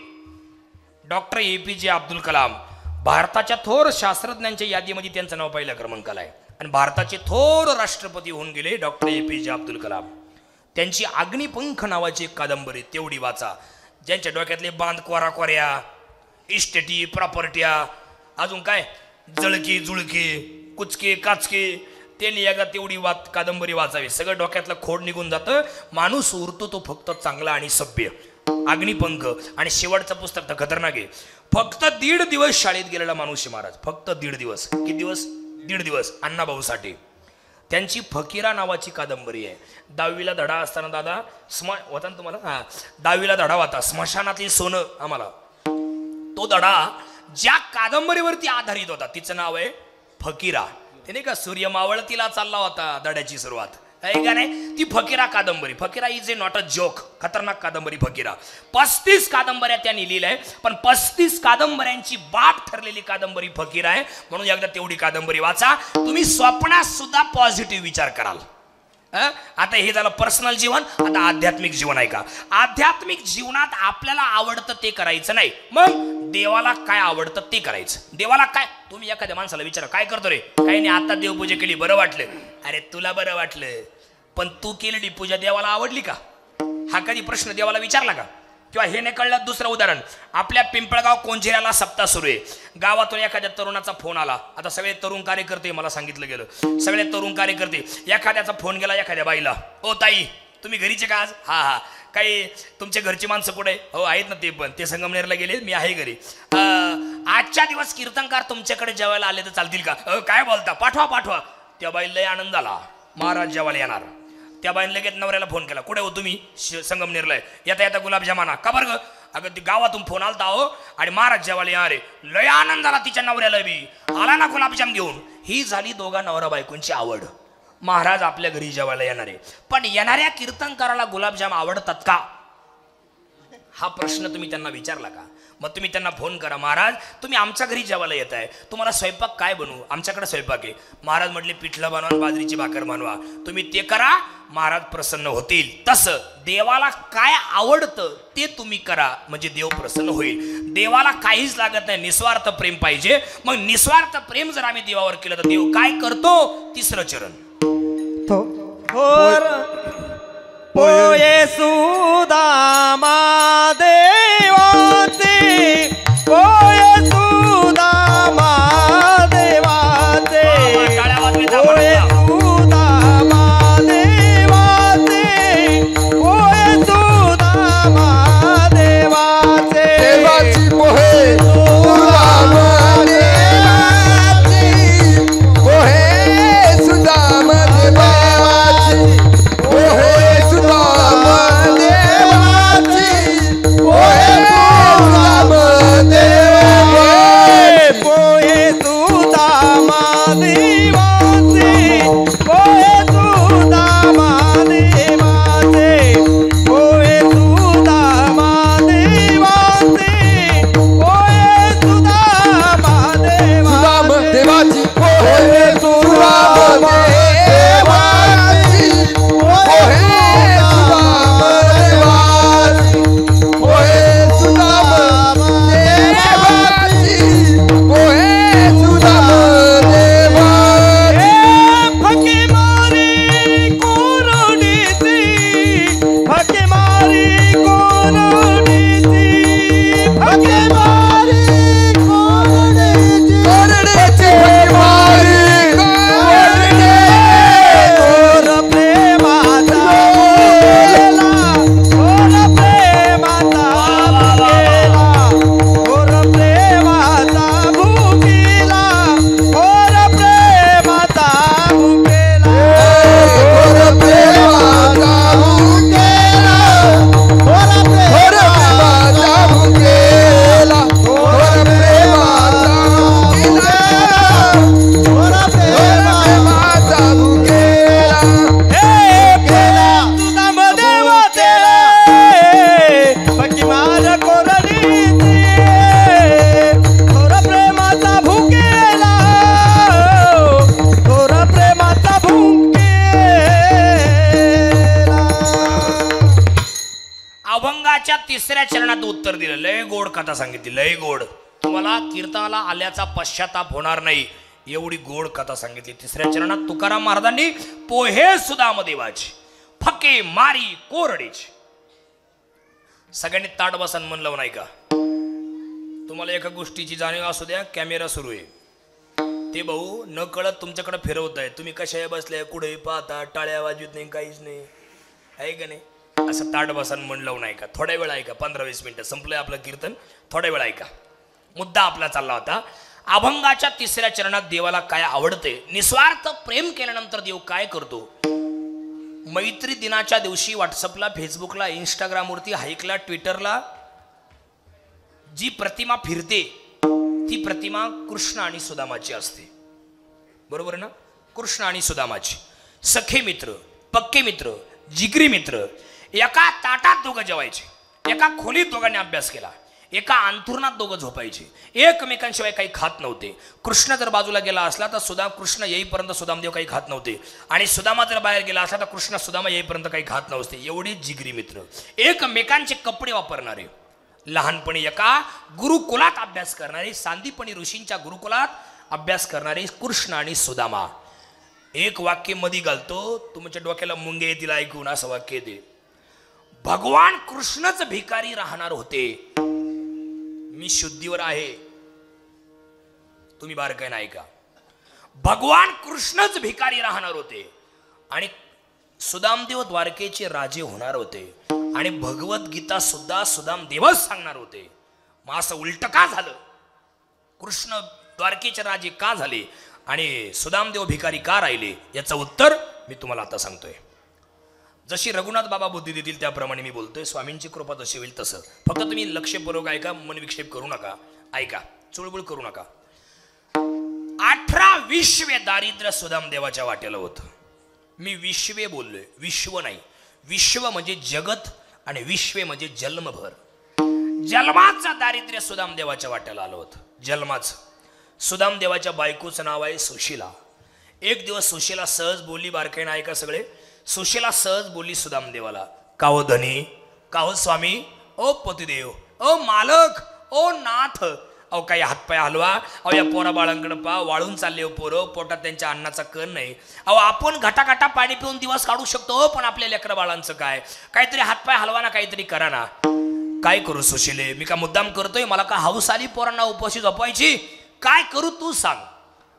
Doctor APJ Abdul Kalam. भारताच्या थोर शास्त्रज्ञांच्या यादीमध्ये त्यांचं नाव पहिल्या क्रमांकाला आहे. आणि भारताचे थोर राष्ट्रपती होऊन गेले डॉक्टर APJ अब्दुल कलाम. त्यांची अग्निपंख नावाची एक कादंबरी तेवढी वाचा. ज्यांच्या डोक्यातले बांध कोऱ्या, इस्टेटी, प्रॉपर्ट्या, अजून काय जळकी जुळकी कुचके काचके, त्यांनी एकदा तेवढी कादंबरी वाचावी. सगळं डोक्यातलं खोड निघून जातं. माणूस उरतो तो फक्त चांगला आणि सभ्य. अग्निपंख. आणि शेवटचं पुस्तक तर खतरनाक आहे. फक्त 1.5 दिवस शाळेत गेलेला माणूस महाराज. फक्त 1.5 दिवस. किती दिवस? 1.5 दिवस. अण्णाभाऊ साठे. त्यांची फकीरा नावाची कादंबरी आहे. 10वीला धडा असताना दादा होता ना तुम्हाला? हा, 10वीला धडा होता स्मशानातली सोनं आम्हाला. तो धडा ज्या कादंबरीवरती आधारित होता तिचं नाव आहे फकीरा. ते नाही का सूर्य मावळतीला चालला होता धड्याची सुरुवात आहे का नाही. ती फकीरा कादंबरी. Fakira is a not a joke. खतरनाक कादंबरी फकीरा. 35 कादंबऱ्या त्यांनी लिहिल्या आहे, पण 35 कादंबऱ्यांची बाप ठरलेली कादंबरी फकीरा आहे. म्हणून एकदा तेवढी कादंबरी वाचा. तुम्ही स्वप्नात सुद्धा पॉझिटिव्ह विचार कराल. आता हे झालं पर्सनल जीवन. आता आध्यात्मिक जीवन आहे का? आध्यात्मिक जीवनात आपल्याला आवडतं ते करायचं नाही. मग देवाला काय आवडतं ते करायचं. देवाला काय, तुम्ही एखाद्या माणसाला विचारा काय करतो रे? काही नाही, आता देवपूजा केली, बरं वाटलं. अरे तुला बरं वाटलं, पण तू केलेली पूजा देवाला आवडली का? हा कधी प्रश्न देवाला विचारला का? किंवा हे नाही कळलं. दुसरं उदाहरण, आपल्या पिंपळगाव कोंझेऱ्याला सप्ताह सुरू आहे. गावातून एखाद्या तरुणाचा फोन आला. आता सगळे तरुण कार्यकर्ते, मला सांगितलं गेलं सगळे तरुण कार्यकर्ते, एखाद्याचा फोन गेला एखाद्या बाईला, ओ ताई तुम्ही घरीचे का आज? हा, काही तुमच्या घरची माणसं कुठे? हो आहेत ना, ते पण ते संगमनेरला गेले, मी आहे घरी. आजच्या दिवस कीर्तनकार तुमच्याकडे जेवायला आले तर चालतील का? काय बोलता? पाठवा. त्या बाईला लय आनंद झाला, महाराज जेवायला येणार. त्या बाईने लगेच नवऱ्याला फोन केला, कुठे हो तुम्ही? संगमनेरला. येता गुलाबजाम आणा. का बरं ग? अगं ती गावातून फोन आलता हो, आणि महाराज जेवायला येणार आहे. लय आनंद झाला तिच्या नवऱ्याला बी. आला ना गुलाबजाम घेऊन. ही झाली दोघा नवरा बायकोंची आवड. महाराज आपल्या घरी जेवायला येणार आहे. पण येणाऱ्या कीर्तनकाराला गुलाबजाम आवडतात का? हा प्रश्न तुम्ही त्यांना विचारला का? मग तुम्ही त्यांना फोन करा, महाराज तुम्ही आमच्या घरी जेवायला येत आहे, तुम्हाला स्वयंपाक काय बनवू? आमच्याकडे स्वयंपाक आहे. महाराज म्हटले पिठलं बनवा, बाजरीची भाकर बनवा. तुम्ही ते करा, महाराज प्रसन्न होतील. तसं देवाला काय आवडतं ते तुम्ही करा, म्हणजे देव प्रसन्न होईल. देवाला काहीच लागत नाही, निस्वार्थ प्रेम पाहिजे. मग निस्वार्थ प्रेम जर आम्ही देवावर केलं तर देव काय करतो? तिसरं चरण. पोये सुदामा देवाचे, पोये सुदामा देवाचे, टाळ्या वाजवायच्या पोये म्हणा. सुदामा देवाचे, पोये सुदामा देवाचे. देवाची पोहे सुदाम देवाची, पोहे सुदाम देवाची, पोहे सुदाम देवाची, पोहे सुदाम देवाची. पोहे सुदामा देवाचे, पोहे सुदामा देवाचे, पोहे सुदामा देवाचे, पोहे सुदामा सुदाम देवाचे. देवाची पोहे सुदाम देवाची, पोहे सुदाम देवाची, पोहे सुदाम देवाची, पोहे सुदाम देवाची. फके मारी कोरडीची, फके मारी कोरडीची, फके मारी कोरडीची, कोरडेची फकी मारी कोरडे, कोर प्रेमाचा भुकेला, कोर प्रेमाचा भुकेला, कोर प्रेमाचा भुकेला, कोर प्रेमाचा भुकेला, कोर प्रेमाचा भुकेला, कोर कोर प्रेमाचा भुकेला, कोर प्रेमाचा भुकेला, कोर प्रेमाचा भुकेला. सुदाम देवाचे, फकी मार कोरडीची, कोर प्रेमाचा भुकेला, कोर प्रेमाचा भुकेला. अभंगाच्या तिसऱ्या चरणात उत्तर दिलं. लय गोड कथा सांगितली, लय गोड. तुम्हाला कीर्तनाला आल्याचा पश्चाताप होणार नाही एवढी गोड कथा सांगितली. तिसऱ्या चरणात तुकाराम महाराजांनी पोहे सुदाम देवाची, फके मारी कोरडीची. सगळ्यांनी ताट बसन म्हणलं नाही का? तुम्हाला एका गोष्टीची जाणीव असू द्या, कॅमेरा सुरू आहे. ते भाऊ न कळत तुमच्याकडे फिरवत आहे. तुम्ही कशा बसले, कुठे पाहता, टाळ्या वाजवत नाही, काहीच नाही, आहे का नाही? असं ताट बसन म्हणलं नाही का? थोड्या वेळ ऐका, 15-20 मिनिटं संपलंय आपलं कीर्तन, थोड्या वेळ ऐका. मुद्दा आपला चालला होता. अभंगाच्या तिसऱ्या चरणात देवाला काय आवडते, निस्वार्थ प्रेम केल्यानंतर देव काय करतो. मैत्री दिनाच्या दिवशी व्हॉट्सअपला, फेसबुकला, इंस्टाग्रामवरती, हाईकला, ट्विटरला जी प्रतिमा फिरते ती प्रतिमा कृष्ण आणि सुदामाची असते. बरोबर ना? कृष्ण आणि सुदामाची सखे मित्र, पक्के मित्र, जिगरी मित्र. एका ताटात दोघं जेवायचे, एका खोलीत दोघांनी अभ्यास केला, एका अंथरुणात दोघं झोपायचे, एकमेकांशिवाय काही खात नव्हते. कृष्ण जर बाजूला गेला असला तर कृष्ण येईपर्यंत सुदामदेव काही खात नव्हते, आणि सुदामा जर बाहेर गेला असला तर कृष्ण सुदामा येईपर्यंत काही खात नव्हते. एवढे जिगरी मित्र, एकमेकांचे कपडे वापरणारे, लहानपणी एका गुरुकुलात अभ्यास करणारे, सांदीपणी ऋषींच्या गुरुकुलात अभ्यास करणारे कृष्ण आणि सुदामा. एक वाक्य मध्ये घालतो, तुमच्या डोक्याला मुंगे येतील ऐकून. असं वाक्य दे. भगवान कृष्णच भिकारी राहणार होते. मी शुद्धीवर आहे, तुम्ही बारकाईन ऐका. भगवान कृष्णच भिकारी राहणार होते आणि सुदामदेव द्वारकेचे राजे होणार होते, आणि भगवत गीता सुद्धा सुदामदेवच सांगणार होते. मग असं उलट का झालं? कृष्ण द्वारकेचे राजे का झाले आणि सुदामदेव भिकारी का राहिले? याचं उत्तर मी तुम्हाला आता सांगतोय. जशी रघुनाथ बाबा बुद्धी देतील त्याप्रमाणे मी बोलतोय. स्वामींची कृपा जशी होईल तसं. फक्त तुम्ही लक्षपूर्वक ऐका, मन विक्षेप करू नका. ऐका, चुळबुळ करू नका. 18 विश्वे दारिद्र्य सुदामदेवाच्या वाट्याला होतं. मी विश्वे बोललोय, विश्व नाही. विश्व म्हणजे जगत आणि विश्वे म्हणजे जन्मभर. जन्माचं दारिद्र्य सुदामदेवाच्या वाट्याला आलं होतं. जन्माचं. सुदामदेवाच्या बायकोचं नाव आहे सुशीला. एक दिवस सुशीला सहज बोलली, बारकाईनं ऐका सगळे. सुशीला सहज बोलली सुदामदेवाला, का हो धनी, का हो स्वामी, ओ पतिदेव, ओ मालक, ओ नाथ, अहो काही हातपाय हलवा, अहो या पोरा बाळांकडे पा, वाळून चालले हो पोरं, पोटात त्यांच्या अन्नाचा कण नाही. अहो आपण घटाघटा पाणी पिऊन दिवस काढू शकतो, पण आपल्या लेकरं बाळांचं काय? काहीतरी हातपाय हलवा ना, काहीतरी करा ना. काय करू सुशीले, मी का मुद्दाम करतोय? मला का हाऊस आली पोरांना उपाशी झोपायची? काय करू तू सांग.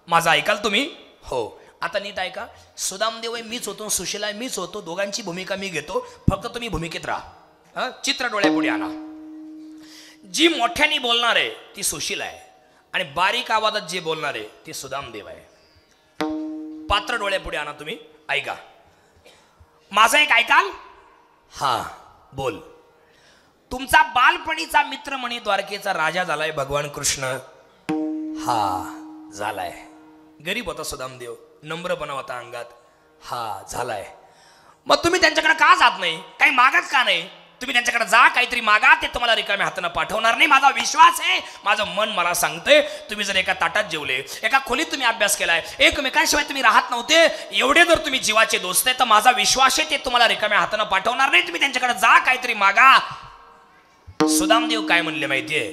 माझं ऐकाल तुम्ही? हो. आता नीट ऐका. सुदामदेव मीच होतो, सुशीला मीच होतो, दोघांची भूमिका मी घेतो, फक्त तुम्ही भूमिकेत राहा. चित्र डोळ्यापुढे आणा. जी मोठ्याने बोलणार आहे ती सुशीला आहे आणि बारीक आवाजात जे बोलणार आहे ती सुदामदेव आहे. पात्र डोळ्यापुढे आणा, तुम्ही ऐका. माझं एक ऐकाल? हा बोल. तुमचा बालपणीचा मित्र म्हणे द्वारकेचा राजा झालाय भगवान कृष्ण. हा झालाय. गरीब होता सुदामदेव, नम्रपणा होता अंगात. हा झालाय. मग तुम्ही त्यांच्याकडे का जात नाही? काही मागत का नाही? तुम्ही त्यांच्याकडे जा, काहीतरी मागा, ते तुम्हाला रिकाम्या हाताने पाठवणार नाही. माझा विश्वास आहे, माझं मन मला सांगतंय. तुम्ही जर एका ताटात जेवले, एका खोलीत तुम्ही अभ्यास केलाय, एकमेकांशिवाय तुम्ही राहत नव्हते, एवढे जर तुम्ही जीवाचे दोस्त आहे, तर माझा विश्वास आहे ते तुम्हाला रिकाम्या हाताने पाठवणार नाही. तुम्ही त्यांच्याकडे जा, काहीतरी मागा. सुदामदेव काय म्हणले माहितीये?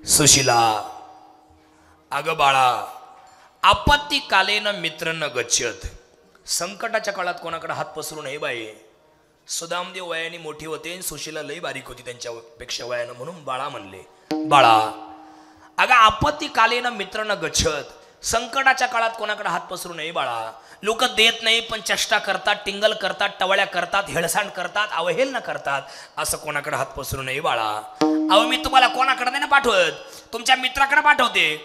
सुशीला, अगं बाळा, आपत्ती कालेन मित्र न गच्छत. संकटाच्या काळात कोणाकडे हात पसरू नये बाई. सुदामदेव वयाने मोठी होते, सुशीला लई बारीक होती त्यांच्यापेक्षा वयानं, म्हणून बाळा म्हणले. बाळा, अगं आपत्ती कालेन मित्र न गच्छत. संकटाच्या काळात कोणाकडे हात पसरू नये बाळा. लोक देत नाही पण चेष्टा करतात, टिंगल करतात, टवळ्या करतात, हेळसांड करतात, अवहेलना करतात. असं कोणाकडे हात पसरू नये बाळा. अहो मी तुम्हाला कोणाकडे नाही ना पाठवत, तुमच्या मित्राकडे पाठवते.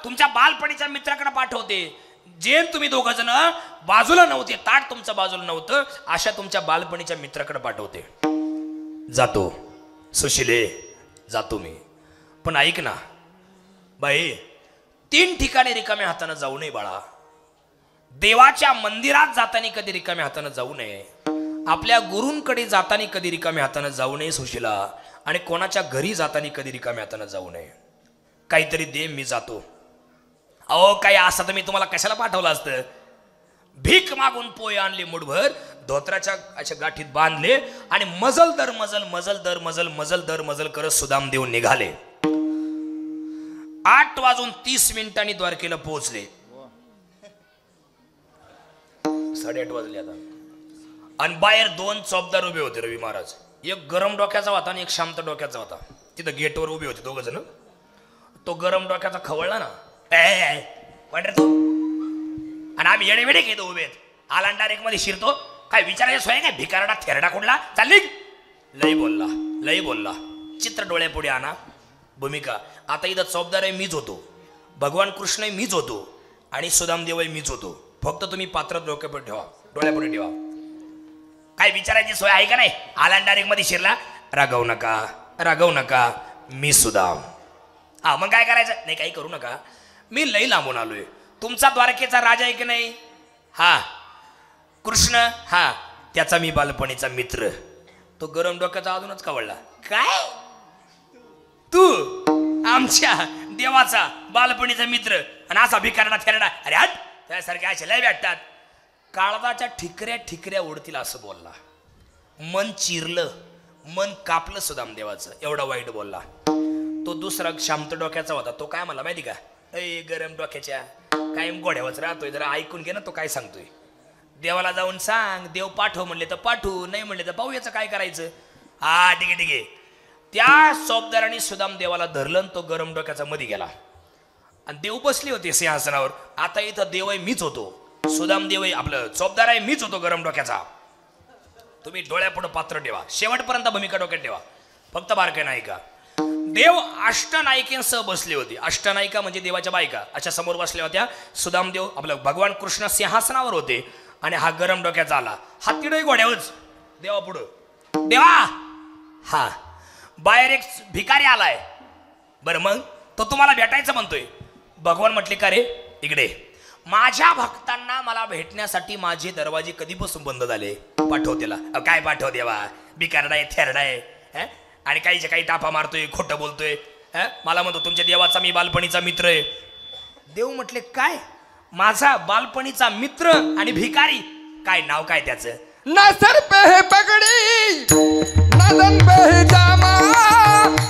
तुमच्या बालपणीच्या मित्राकडे पाठवते. जे तुम्ही दोघ जण बाजूला नव्हते, ताट तुमचं बाजूला नव्हतं, अशा तुमच्या बालपणीच्या मित्राकडे पाठवते. जातो सुशीले, जातो मी. पण ऐक ना बाई, 3 ठिकाणी रिकाम्या हाताने जाऊ नये बाळा. देवाच्या मंदिरात जाताना कधी रिकाम्या हाताने जाऊ नये. आपल्या गुरूंकडे जाताना कधी रिकाम्या हाताने जाऊ नये सुशीला. आणि कोणाच्या घरी जाताना कधी रिकाम्या हाताने जाऊ नये. काहीतरी दे, मी जातो. अहो काही असं तर मी तुम्हाला कशाला पाठवलं असतं? भीक मागून पोय आणले मुठभर, धोत्राच्या अशा गाठीत बांधले आणि मजल दर मजल, मजल दर मजल, मजल दर मजल करत सुदामदेव निघाले. 8:30 द्वारकेला पोहोचले. 8:30 वाजले आता. आणि बाहेर 2 चौबदार उभे होते रवी महाराज. एक गरम डोक्याचा होता आणि एक शांत डोक्याचा होता. तिथं गेटवर उभे होते 2 जण. तो गरम डोक्याचा खवळला ना, कोण रे तू? आणि आम्ही येडे वेडे घेतो उभे, आलांडा एक मध्ये शिरतो, काय विचारायचं सोय काय? भिकारडा थेरडा कुठला? चालली लई बोलला, लई बोलला. चित्र डोळ्यापुढे आणा. भूमिका. आता इथं चौबदार आहे मीच होतो, भगवान कृष्ण आहे मीच होतो, आणि सुदामदेव आहे मीच होतो. फक्त तुम्ही पात्र डोक्यापुढे ठेवा, डोळ्यापुढे ठेवा. काय विचारायची सोय आहे का नाही? आलांडा एक मध्ये शिरला, रागवू नका, रागवू नका, मी सुदाम. हा मग काय करायचं? नाही काही करू नका, मी लई लांबून आलोय. तुमचा द्वारकेचा राजा आहे की नाही? हा कृष्ण, हा त्याचा मी बालपणीचा मित्र. तो गरम डोक्याचा अजूनच कवळला. काय तू आमच्या देवाचा बालपणीचा मित्र आणि असा भिकारडा थेरडा? अरे हट, त्यासारखे असे लय भेटतात. काळजाच्या ठिकऱ्या ठिकऱ्या उडतील असं बोलला. मन चिरलं, मन कापलं सुदामदेवाचं, एवढा वाईट बोलला. तो दुसरा शांत डोक्याचा होता. तो काय म्हणला माहिती का? ए गरम डोक्याच्या, कायम गोड्यावरच राहतोय, जरा ऐकून घे ना तो काय सांगतोय. देवाला जाऊन सांग, देव पाठव म्हणले तर पाठवू, नाही म्हणले तर पाहू याचं काय करायचं. हा ठीक आहे ठीक आहे. त्या चौबदाराने सुदाम देवाला धरलं, तो गरम डोक्याचा मध्ये गेला आणि देव बसले होते सिंहासनावर. आता इथं देव आहे मीच होतो, सुदाम देव आहे, आपलं चौबदार आहे मीच होतो गरम डोक्याचा. तुम्ही डोळ्यापुढे पात्र ठेवा, शेवटपर्यंत भूमिका डोक्यात ठेवा. फक्त बारकाई नाही का? देव अष्टनायिकेसह बसले होते. अष्टनायिका म्हणजे देवाच्या बायका अशा समोर बसल्या होत्या. सुदामदेव आपलं भगवान कृष्ण सिंहासनावर होते आणि हा गरम डोक्याचा आला. हात तिडे घोड्यावरच देवा पुढं. देवा, हा बाहेर एक भिकारी आलाय. बरं मग तो तुम्हाला भेटायचं म्हणतोय. भगवान म्हटले का रे इकडे, माझ्या भक्तांना मला भेटण्यासाठी माझे दरवाजे कधीपासून बंद झाले, पाठव त्याला. काय पाठव देवा, भिकारडा आहे थेरडा आहे. आणि काहीच्या काही टापा मारतोय, खोटं बोलतोय. मला म्हणतो तुमच्या देवाचा मी बालपणीचा मित्र आहे. देव म्हटले काय? माझा बालपणीचा मित्र आणि भिकारी, काय नाव काय त्याचं? ना सर पे है पगड़ी ना दम पे है जामा,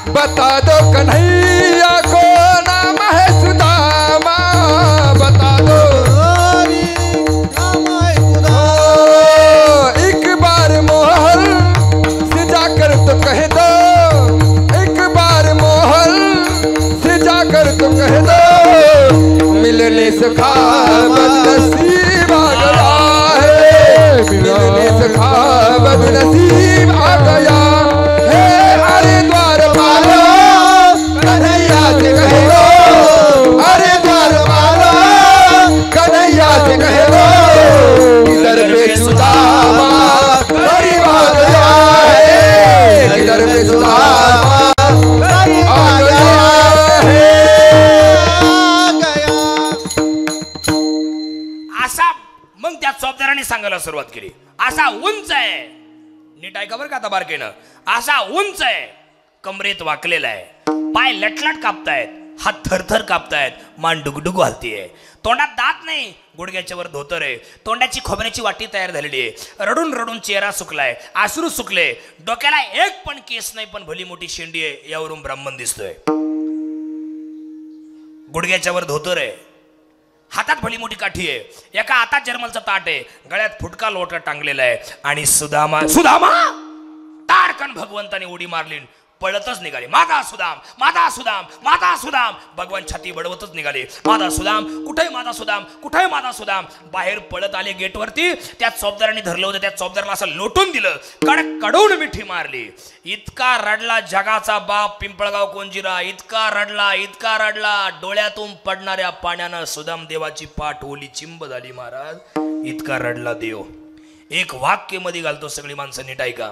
बता दो कन्हैया को नाम है सुदामा, बता दो एक बार मोहल से जाकर तो कह दो, एक बार मोहल से जाकर तो कह दो, मिलने से बदनसीब आ गया है, मिलने से बदनसीब आ गया है. अरे द्वार पालो कन्हैया से कह दो, अरे द्वार पालो कन्हैया से कह दो, इधर पे सुदामा गरीब आ गया है, इधर पे सुदामा आ गया है. असा मग त्या चौबदाराने सांगायला सुरुवात केली. असा उंच आहे, नीट ऐका बरं का आता बारकेनं, असा उंच आहे, कमरेत वाकलेला आहे, पाय लटलट कापतायत, हात थरथर कापतायत, मान डुगडुगू हलतीये, तोंडात दात नाही, गुडघ्याच्या वर धोतर आहे, तोंडाची खोबऱ्याची वाटी तयार झालेली आहे, रडून रडून चेहरा सुकलाय, आसरू सुकले, डोक्याला एक पण केस नाही, पण भली मोठी शेंडी आहे, यावरून ब्राह्मण दिसतोय. गुडघ्याच्या वर धोतर आहे, हातात भली मोठी काठी आहे, एका हातात जर्मलचं ताट आहे, गळ्यात फुटका लोटा टांगलेला आहे, आणि सुदामा ताडकन भगवंताने उडी मारली, पळतच निघाले. माता सुदाम, माता सुदाम, माता सुदाम. भगवान छाती बडवतच निघाले. माता सुदाम कुठे, माता सुदाम कुठे, माता सुदाम. बाहेर पळत आले गेटवरती. त्या चौबदाराने धरलं होतं, त्या चौबदाराला असं लोटून दिलं, कडून मिठी मारली. इतका रडला जगाचा बाप पिंपळगाव कोंजिरा, इतका रडला, इतका रडला, डोळ्यातून पडणाऱ्या पाण्यानं सुदाम देवाची पाठ ओली चिंब झाली. महाराज इतका रडला देव. एक वाक्य मध्ये घालतो, सगळी माणसं नीट ऐका.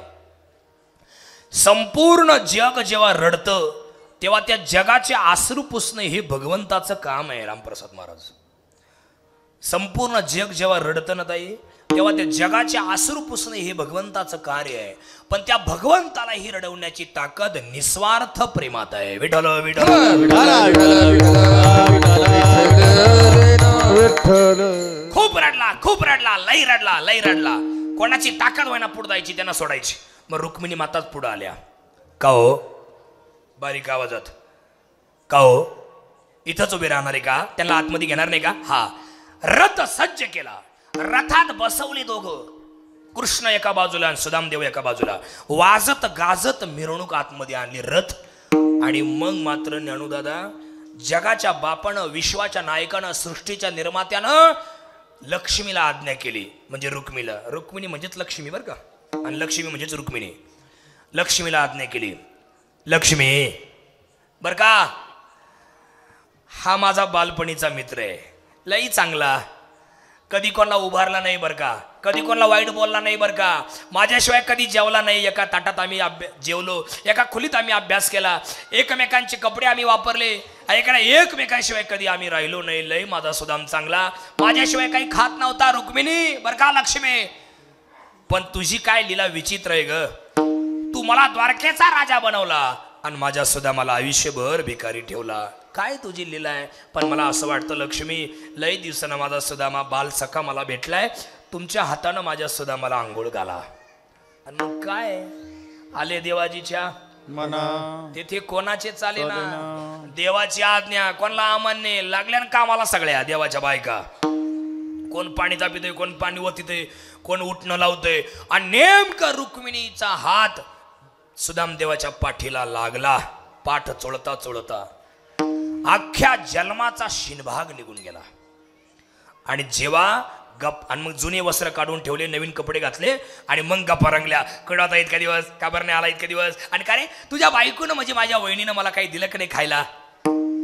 संपूर्ण जग जेव्हा रडतं तेव्हा त्या जगाचे आसरू पुसणे हे भगवंताचं काम आहे. रामप्रसाद महाराज, संपूर्ण जग जेव्हा रडतं ना ताई, तेव्हा त्या जगाचे आसरू पुसणे हे भगवंताचं कार्य आहे. पण त्या भगवंताला ही रडवण्याची ताकद निस्वार्थ प्रेमात आहे. विठ्ठल विठ्ठल. खूप रडला, लई रडला. कोणाची ताकद व्हायना पुढे जायची, त्यांना सोडायची. मग रुक्मिणी माताच पुढे आल्या. का हो, बारीक आवाजात, का हो इथंच उभे राहणार आहे का? त्यांना आतमध्ये घेणार नाही का? हा, रथ सज्ज केला, रथात बसवले दोघं, कृष्ण एका बाजूला आणि सुदामदेव एका बाजूला. वाजत गाजत मिरवणूक आतमध्ये आणली रथ. आणि मग मात्र ज्ञानूदादा, जगाच्या बापानं, विश्वाच्या नायकानं, सृष्टीच्या निर्मात्यानं लक्ष्मीला आज्ञा केली, म्हणजे रुक्मिणीला. रुक्मिणी म्हणजेच लक्ष्मी बरं का, आणि लक्ष्मी म्हणजेच रुक्मिणी. लक्ष्मीला आज्ञा केली, लक्ष्मी बर का, हा माझा बालपणीचा मित्र आहे, लई चांगला, कधी कोणाला उभारला नाही बरं का, कधी कोणाला वाईट बोलला नाही बरं का, माझ्याशिवाय कधी जेवला नाही. एका ताटात आम्ही जेवलो, एका खोलीत आम्ही अभ्यास केला, एकमेकांचे कपडे आम्ही वापरले, एकमेकांशिवाय कधी आम्ही राहिलो नाही. लई माझा सुदाम चांगला, माझ्याशिवाय काही खात नव्हता रुक्मिणी बरं का लक्ष्मी. पण तुझी काय लीला विचित्र आहे ग. तू मला द्वारकेचा राजा बनवला आणि माझ्या सुदामाला आयुष्यभर भिकारी ठेवला. काय तुझी लीला आहे. पण मला असं वाटतं लक्ष्मी, लई दिवसानं माझा सुदामा बाल सखा मला भेटलाय, तुमच्या हातानं माझ्या सुदामाला आंघोळ घाला. आणि मग काय आले देवाजीच्या मना, तेथे कोणाचे चाले ना, देवाची आज्ञा कोणाला अमान्य. लागल्या ना कामाला सगळ्या देवाच्या बायका, कोण पाणी तापितय, कोण पाणी ओतितय, कोण उठणं लावतय. आणि नेमका रुक्मिणीचा हात सुदाम देवाच्या पाठीला लागला. पाठ चोळता चोळता अख्ख्या जन्माचा शिनभाग निघून गेला. आणि जेव्हा गप, आणि मग जुने वस्त्र काढून ठेवले, नवीन कपडे घातले, आणि मग गप्पा रंगल्या. कडा आता इतका दिवस, का बरं नाही आला इतका दिवस, आणि का रे तुझ्या बायकोनं म्हणजे माझ्या वहिनीनं मला काही दिलं की नाही खायला.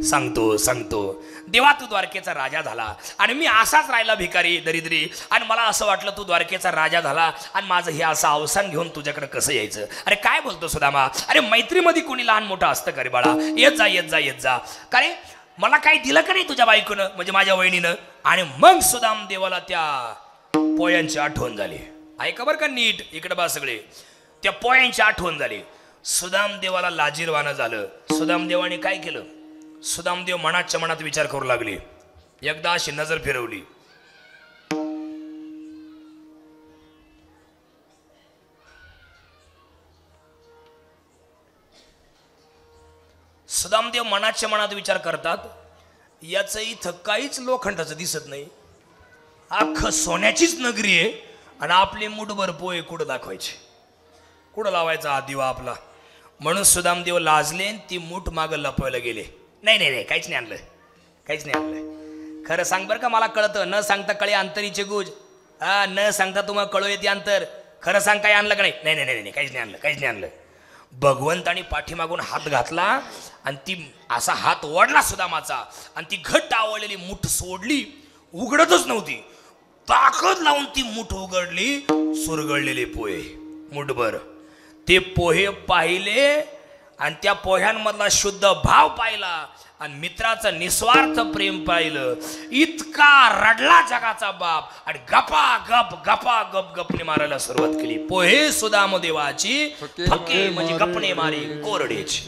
सांगतो देवा, तू द्वारकेचा राजा झाला आणि मी असाच राहिला भिकारी दरिद्री. आणि मला असं वाटलं तू द्वारकेचा राजा झाला आणि माझं हे असं अवसान घेऊन तुझ्याकडे कसं यायचं. अरे काय बोलतो सुदामा, अरे मैत्रीमध्ये कोणी लहान मोठं असतं का रे बाळा. येत जा का रे, मला काही दिलं का नाही तुझ्या बायकोनं म्हणजे माझ्या वहिनीनं. आणि मग सुदाम देवाला त्या पोयांची आठवण झाली. ऐका बरं का नीट, इकडे बा सगळे, त्या पोयांची आठवण झाली. सुदामदेवाला लाजीरवाणं झालं. सुदामदेवाने काय केलं? सुदामदेव मनाच्या मनात विचार करू लागले. एकदा अशी नजर फिरवली. सुदामदेव मनाच्या मनात विचार करतात, याचं इथं काहीच लोखंडाचं दिसत नाही, अख्खं सोन्याचीच नगरी आहे आणि आपले मुठभर पोहे कुठं दाखवायचे, कुठं लावायचा हा दिवा आपला. म्हणून सुदामदेव लाजले आणि ती मूठ मागं लपवायला गेले. नाही नाही नाही, काहीच नाही आणलं, काहीच नाही आणलं. खरं सांग बरं का, मला कळतं. न सांगता कळे अंतरीचे गुज. हा, न सांगता तुम्हाला कळू येते अंतर. खरं सांग, काय आणलं का नाही? नाही नाही नाही, काहीच नाही आणलं, काहीच नाही आणलं. भगवंतानी पाठीमागून हात घातला आणि ती असा हात ओढला सुदामाचा आणि ती घट्ट आवडलेली मूठ सोडली. उघडतच नव्हती. ताकद लावून ती मूठ उघडली. सुरगळलेले पोहे मूठभर. ते पोहे पाहिले आणि त्या पोह्यांमधला शुद्ध भाव पाहिला आणि मित्राचं निस्वार्थ प्रेम पाहिलं. इतका रडला जगाचा बाप आणि गपा गप गपने मारायला सुरुवात केली. पोहे सुदामदेवाची फके म्हणजे गपणे मारी कोरडेची.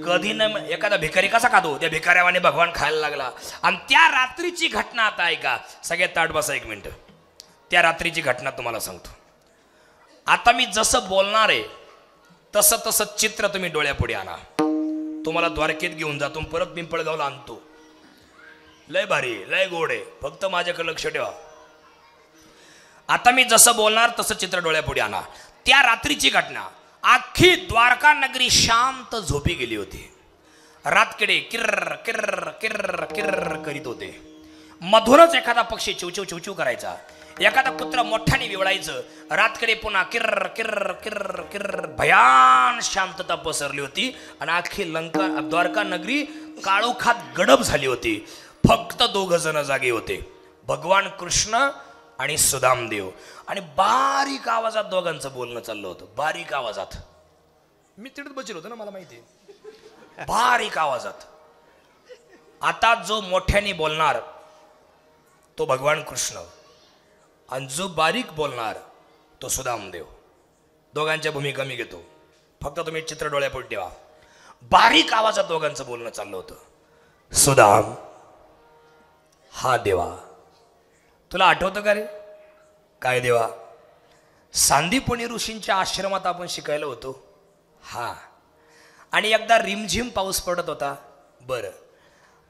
कधी न एखादा भिकारी कसा खातो, त्या भिकाऱ्यावाने भगवान खायला लागला. आणि त्या रात्रीची घटना आता ऐका. सगळ्यात ताट बसा एक मिनिट. त्या रात्रीची घटना तुम्हाला सांगतो. आता मी जसं बोलणार आहे तसं तसं चित्र तुम्ही डोळ्यापुढे आणा. तुम्हाला द्वारकेत घेऊन जातो, परत पिंपळगावला आणतो. लय भारी, लय गोड आहे, फक्त माझ्याकडे लक्ष ठेवा. आता मी जसं बोलणार तसं चित्र डोळ्यापुढे आणा. त्या रात्रीची घटना. अख्खी द्वारका नगरी शांत झोपी गेली होती. रातकिडे किर्र किर्र किर्र किर्र करीत होते. मधूनच एखादा पक्षी चिवचिव चिवचिव करायचा. एखादा कुत्रा मोठ्याने विवळायचं. रातकडे पुन्हा किर्र किर्र किर्र किर्र. भयान शांतता पसरली होती आणि अख्खी लंका द्वारका नगरी काळोखात गडप झाली होती. फक्त दोघ जण जागे होते, भगवान कृष्ण आणि सुदामदेव. आणि बारीक आवाजात दोघांचं बोलणं चाललं होतं. बारीक आवाजात. मी तिथेच बसलो होतो ना, मला माहिती आहे. बारीक आवाजात. आता जो मोठ्याने बोलणार तो भगवान कृष्ण आणि जो बारीक बोलणार तो सुदामदेव. दोघांच्या भूमिका मी घेतो, फक्त तुम्ही चित्र डोळ्यापुढे ठेवा. बारीक आवाजात दोघांचं बोलणं चाललं होतं. सुदाम, हा देवा तुला आठवतं का रे? काय देवा? सांदीपणी ऋषींच्या आश्रमात आपण शिकायला होतो. हा, आणि एकदा रिमझिम पाऊस पडत होता. बरं,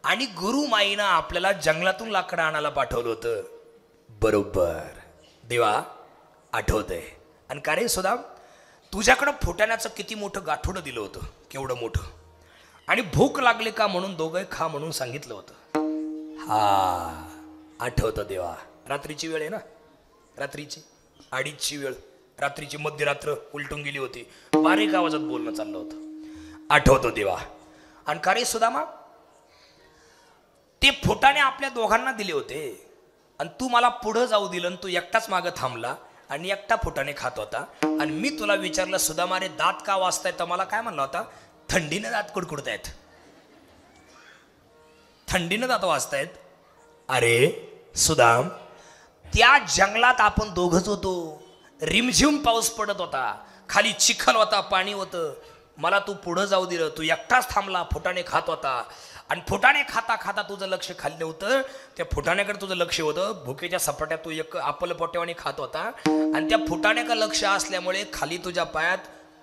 आणि गुरुमाईनं आपल्याला जंगलातून लाकडं आणायला पाठवलं होतं. बरोबर देवा, आठवतंय. आणि का रे सुदाम, तुझ्याकडं फुटाण्याचं किती मोठं गाठोडं दिलं होतं, केवढं मोठं. आणि भूक लागली का म्हणून दोघं खा म्हणून सांगितलं होतं. हा, आठवतं देवा. रात्रीची वेळ आहे ना, रात्रीची 2:30ची वेळ, रात्रीची मध्यरात्र उलटून गेली होती. बारीक आवाजात बोलणं चाललं होतं. आठवतो देवा. आणि का रे सुदामा, ते फुटाणे आपल्या दोघांना दिले होते आणि तू मला पुढं जाऊ दिलं आणि तू एकटाच मागं थांबला आणि एकटा फुटाणे खात होता. आणि मी तुला विचारलं, सुदामा रे दात का वाजतायत? तर मला काय म्हणला होता? थंडीनं दात कुडकुडतायत, थंडीनं दात वाजतायत. अरे सुदाम, त्या जंगलात आपण दोघच होतो. रिमझिम पाऊस पडत होता, खाली चिखल होता, पाणी होतं. मला तू पुढं जाऊ दिलं, तू एकटाच थांबला, फुटाणे खात होता. आणि फुटाणे खाता खाता तुझं लक्ष खाली नव्हतं, त्या फुटाण्याकडे तुझं लक्ष होतं. भुकेच्या सपाट्यात तू एक आपलं पोट्यावाने खात होता आणि त्या फुटाण्याकडे लक्ष असल्यामुळे खाली तुझ्या पायात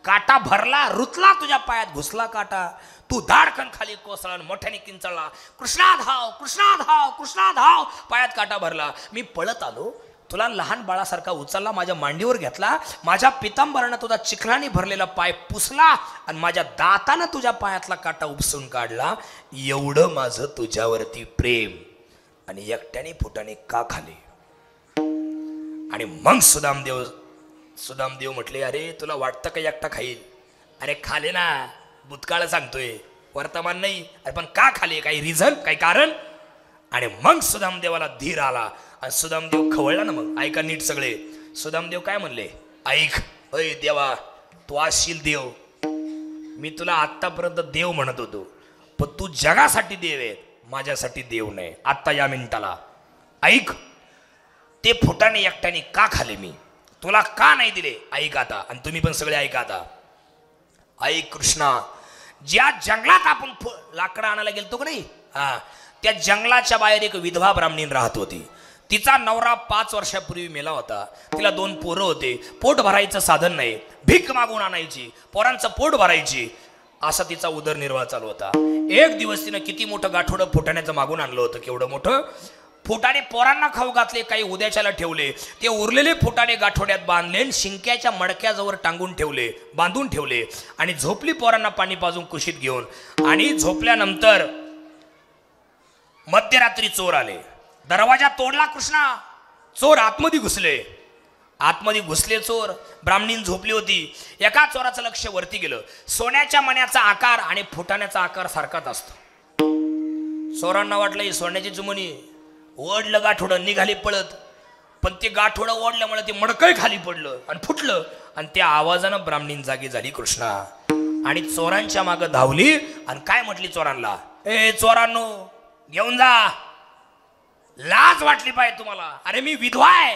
काटा भरला, रुतला, तुझ्या पायात घुसला काटा. तू धाडकन खाली कोसळला, मोठ्याने किंचळला, कृष्णा धाव, कृष्णा धाव, कृष्णा धाव. पायात काटा भरला. मी पळत आलो, तुला लहान बाळासारखा उचलला, माझ्या मांडीवर घेतला, माझ्या पितांबरानं तुझा चिखलाने भरलेला पाय पुसला आणि माझ्या दातानं तुझ्या पायातला काटा उपसून काढला. एवढं माझं तुझ्यावरती प्रेम. आणि एकट्याने फुटाने का खाले? आणि मग सुदामदेव म्हटले, अरे तुला वाटतं का एकटा खाईल? अरे खाले ना, भूतकाळ सांगतोय, वर्तमान नाही. अरे पण का खाले? काही रिझन, काही कारण? आणि मग सुदामदेवाला धीर आला आणि सुदामदेव खवळला ना. मग ऐका नीट सगळे. सुदामदेव काय म्हणले? ऐक, अय देवा, तू असशील देव. मी तुला आत्तापर्यंत देव म्हणत होतो, पण तू जगासाठी देव आहे, माझ्यासाठी देव नाही. आत्ता या मिनिटाला ऐक, ते फुटाने एकट्याने का खाले मी? तुला का नाही दिले? ऐक आता. आणि तुम्ही पण सगळे ऐका आता. ऐक कृष्णा, ज्या जंगलात आपण लाकडं आणायला गेलतो का नाही, त्या जंगलाच्या बाहेर एक विधवा ब्राह्मणीन राहत होती. तिचा नवरा 5 वर्षापूर्वी मेला होता. तिला 2 पोरं होते. पोट भरायचं साधन नाही, भीक मागून आणायची, पोरांचं पोट भरायची, असा तिचा उदरनिर्वाह चालू होता. एक दिवस तिनं किती मोठं गाठोडं फुटाण्याचं मागून आणलं होतं. केवढं मोठं फुटाणे पोरांना खाऊ घातले, काही उद्याच्याला ठेवले. ते उरलेले फुटाणे गाठोड्यात बांधले, शिंक्याच्या मडक्याजवळ टांगून ठेवले, बांधून ठेवले आणि झोपली पोरांना पाणी पाजून कुशीत घेऊन. आणि झोपल्यानंतर मध्यरात्री चोर आले. दरवाजा तोडला कृष्णा, चोर आतमध्ये घुसले. आतमध्ये घुसले चोर. ब्राह्मणीन झोपली होती. एका चोराचं लक्ष वरती गेलं. सोन्याच्या मण्याचा आकार आणि फुटाण्याचा आकार सारखाच असतो. चोरांना वाटलं ही सोन्याची जुमणी. ओढलं गाठोडं, निघाले पळत. पण ते गाठोडं ओढल्यामुळे ते मडकळ खाली पडलं आणि फुटलं. आणि त्या आवाजानं ब्राह्मणीन जागी झाली कृष्णा. आणि चोरांच्या मागं धावली आणि काय म्हटली चोरांना, ए चोरांनो, घेऊन जा, लाज वाटली पाहिजे तुम्हाला. अरे मी विधवा आहे,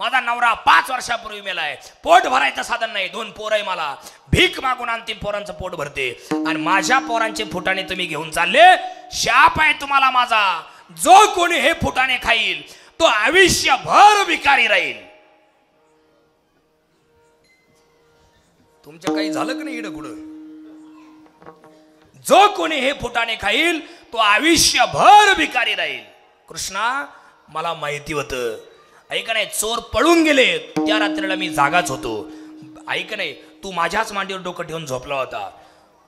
माझा नवरा 5 वर्षापूर्वी मेलाय, पोट भरायचं साधन नाही, 2 पोरं आहे मला, भीक मागून आणते, पोरांचं पोट भरते आणि माझ्या पोरांचे फुटाणे तुम्ही घेऊन चालले. शाप आहे तुम्हाला माझा. जो कोणी हे फुटाणे खाईल तो आयुष्यभर भिकारी राहील. तुमच्या काही झालं का नाही इकडं कुठं? जो कोणी हे फुटाणे खाईल तो आयुष्यभर भिकारी राहील. कृष्णा, मला माहिती होतं. ऐक नाही, चोर पळून गेले, त्या रात्रीला मी जागाच होतो. ऐक नाही, तू माझ्याच मांडीवर डोकं ठेवून झोपला होता.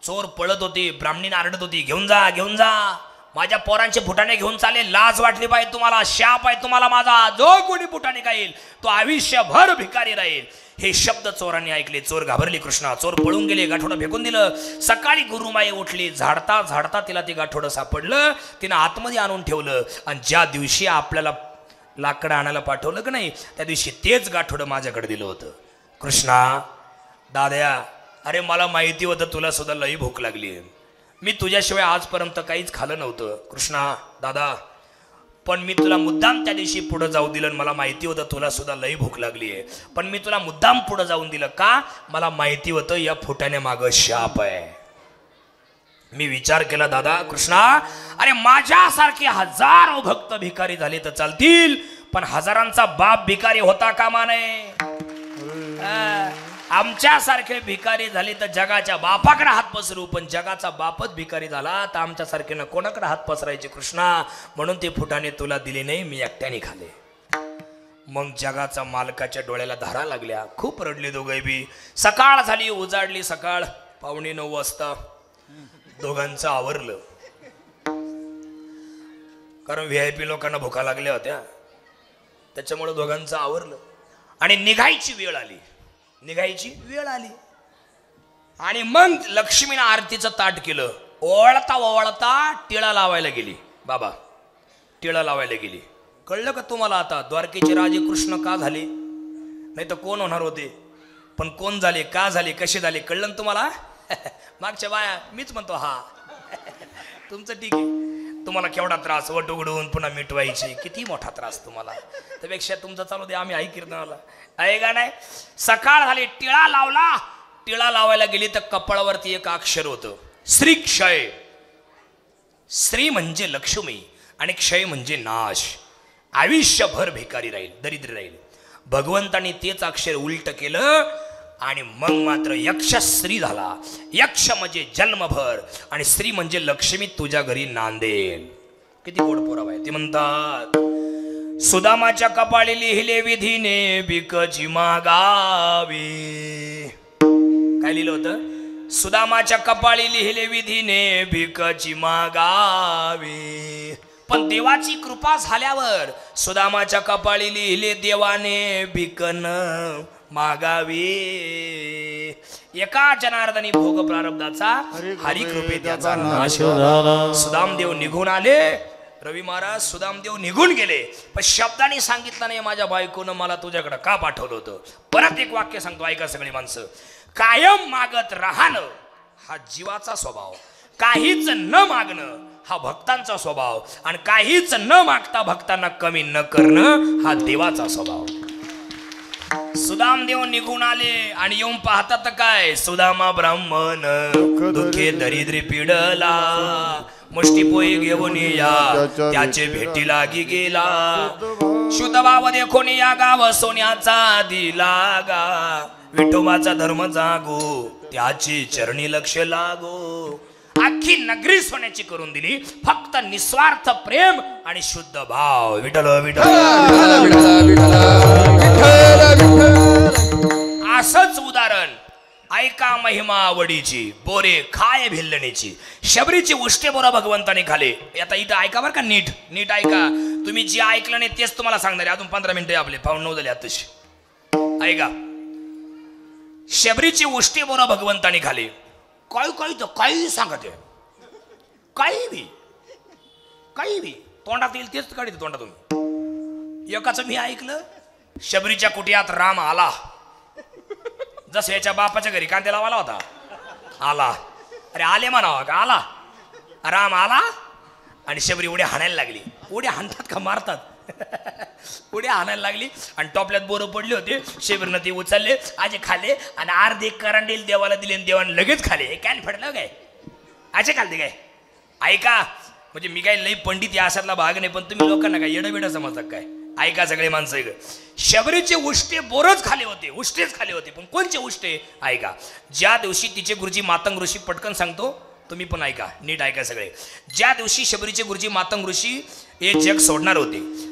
चोर पळत होते, ब्राह्मणीने आरडत होती, घेऊन जा, घेऊन जा, माझ्या पोरांचे फुटाणे घेऊन चालेल. लाज वाटली पाहिजे तुम्हाला. शाप आहे तुम्हाला माझा. जो कोणी फुटाणे खाईल तो आयुष्यभर भिकारी राहील. हे शब्द चोरांनी ऐकले. चोर घाबरले कृष्णा. चोर पळून गेले, गाठोडं फेकून दिलं. सकाळी गुरुमाई उठली. झाडता झाडता तिला ते गाठोडं सापडलं. तिनं आतमध्ये आणून ठेवलं. आणि ज्या दिवशी आपल्याला लाकडं आणायला पाठवलं का नाही, त्या दिवशी तेच गाठोडं माझ्याकडे दिलं होतं. कृष्णा, दाद्या, अरे मला माहिती होतं तुला सुद्धा लई भूक लागली. मी तुझ्याशिवाय आजपर्यंत काहीच खाल्लं नव्हतं. कृष्णा दादा, पण मी तुला मुद्दाम त्या दिवशी पुढं जाऊ दिलं. मला माहिती होतं तुला सुद्धा लई भूक लागली आहे, पण मी तुला मुद्दाम पुढं जाऊन दिलं का? मला माहिती होतं या फुटाने मागं शाप आहे. मी विचार केला दादा. कृष्णा, अरे माझ्यासारखे हजारो भक्त भिकारी झाले तर चालतील, पण हजारांचा बाप भिकारी होता कामा नये. आमच्यासारखे भिकारी झाले तर जगाच्या बापाकडे हात पसरू, पण जगाचा बापच भिकारी झाला तर आमच्यासारखेनं कोणाकडे हात पसरायचे कृष्णा? म्हणून ते फुटाणे तुला दिले नाही, मी एकट्याने खाले. मग जगाचा मालकाच्या डोळ्याला धारा लागल्या. खूप रडले दोघे बी. सकाळ झाली, उजाडली सकाळ. 8:45 वाजता दोघांचं आवरलं. कारण VIP लोकांना भुका लागल्या होत्या, त्याच्यामुळे दोघांचं आवरलं. आणि निघायची वेळ आली. आणि मग लक्ष्मीनं आरतीचं ताट केलं. ओवाळता ओवाळता टिळा लावायला गेली. बाबा टिळा लावायला गेली. कळलं का तुम्हाला आता द्वारकेचे राजे कृष्ण का झाले? नाही तर कोण होणार होते, पण कोण झाले, का झाले, कसे झाले कळलं ना तुम्हाला? मागच्या बाया मीच म्हणतो. हा तुमचं ठीक आहे. तुम्हाला केवढा त्रास, वट उघडून पुन्हा मिटवायची, किती मोठा त्रास तुम्हाला. त्यापेक्षा तुमचं चालू दे, आम्ही कीर्तनाला आहे का नाही. सकाळ झाली, टिळा लावला. टिळा लावायला गेली तर कपाळावरती एक अक्षर होतं, श्री क्षय. श्री म्हणजे लक्ष्मी आणि क्षय म्हणजे नाश. आयुष्यभर भिकारी राहील, दरिद्र राहील. भगवंतानी तेच अक्षर उलट केलं आणि मग मात्र यक्ष श्री झाला. यक्ष म्हणजे जन्मभर आणि श्री म्हणजे लक्ष्मी तुझ्या घरी नांदेल. किती गोड पोराव आहे. ते म्हणतात, सुदामाच्या कपाळी लिहिले विधीने भिकची मागावी. काय लिहिलं होतं? सुदामाच्या कपाळी लिहिले विधीने भिकची मागावी. पण देवाची कृपा झाल्यावर सुदामाच्या कपाळी लिहिले देवाने भिकन मागावी. एका जनार्दनी भोग प्रारब्धाचा हरी कृपे त्याचा नाश. सुदामदेव निघून आले. रवी महाराज सुदामदेव निघून गेले, पण शब्दाने सांगितलं नाही माझ्या बायकोनं मला तुझ्याकडे का पाठवलं होतं. परत एक वाक्य सांगतो, ऐका सगळी माणसं. कायम मागत राहणं हा जीवाचा स्वभाव, काहीच न मागणं हा भक्तांचा स्वभाव, आणि काहीच न मागता भक्तांना कमी न करणं हा देवाचा स्वभाव. सुदामदेव निघून आले आणि येऊन पाहतात काय सुदामा ब्राह्मण दुःखे दरिद्री पिडला मुष्टी पोळी घेऊन या त्याचे भेटी लागी गेला शुद्ध भाव देखून या गाव सोन्याचा दिला गा विठोबाचा धर्म जागो त्याची चरणी लक्ष लागो अख्खी नगरी सोन्याची करून दिली फक्त निस्वार्थ प्रेम आणि शुद्ध भाव विठ्ठल विठ्ठल असंच उदाहरण ऐका महिमा आवडीची बोरे खाय भिल्लणीची शबरीची उष्टे बोरा भगवंताने खाले आता इथं ऐका बरं का नीट नीट ऐका तुम्ही जे ऐकलं नाही तेच तुम्हाला सांगणार आहे अजून 15 मिनिटं आपले 9:15 झाले आताशी ऐका शबरीची उष्टे बोरा भगवंताने खाले काही सांगत आहे काही बी तोंडात येईल तेच काढित तोंडातून एकाच मी ऐकलं शबरीच्या कुटियात राम आला जसं याच्या बापाच्या घरी कांदे लावायला होता आला अरे आले म्हणावा का आला राम आला आणि शबरी उड्या हाणायला लागली उड्या हाणतात का मारतात उड्या हाणायला लागली आणि टोपल्यात बोरं पडले होते शबरीनं ते उचलले आजे खाले आणि अर्धे करंडील देवाला दिले आणि देवाने लगेच खाले काय फेडलं काय आजे खालते काय ऐका म्हणजे मी काही लई पंडित या अशातला भाग नाही पण तुम्ही लोकांना काय येडं बिडं समजतात काय ऐका सगळे माणसं शबरीचे उष्टे बोरच खाले होते उष्टेच खाले होते पण कोणचे उष्टे ऐका ज्या दिवशी तिचे गुरुजी मातंग ऋषी पटकन सांगतो तुम्ही पण ऐका नीट ऐका सगळे ज्या दिवशी शबरीचे गुरुजी मातंग ऋषी हे जग सोडणार होते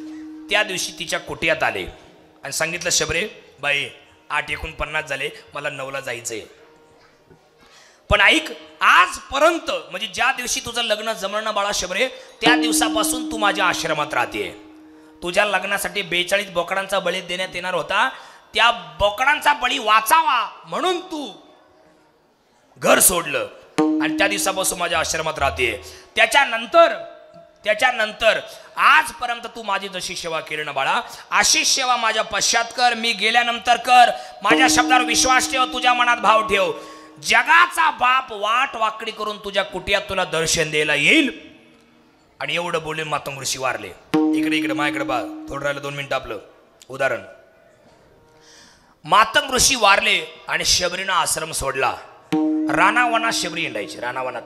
त्या दिवशी तिच्या कुटियात आले आणि सांगितलं शबरे बाई 8:49 झाले मला 9ला जायचंय पण ऐक आजपर्यंत म्हणजे ज्या दिवशी तुझं लग्न जमणं बाळा शबरे त्या दिवसापासून तू माझ्या आश्रमात राहते तुझ्या लग्नासाठी 42 बोकडांचा बळी देण्यात येणार होता त्या बोकडांचा बळी वाचावा म्हणून तू घर सोडलं आणि त्या दिवसापासून माझ्या आश्रमात राहते त्याच्यानंतर आजपर्यंत तू माझी जशी सेवा केली ना बाळा अशी सेवा माझ्या पश्चात कर मी गेल्यानंतर कर माझ्या शब्दावर विश्वास ठेव तुझ्या मनात भाव ठेव जगाचा बाप वाट वाकडी करून तुझ्या कुटियात तुला दर्शन द्यायला येईल आणि एवढं बोलले मातंग ऋषी वारले इकडे माझ्याकडे बा थोडं राहिलं 2 मिनिटं आपलं उदाहरण मातंग ऋषी वारले आणि शबरीनं आश्रम सोडला रानावनात शबरी हिंडायची रानावनात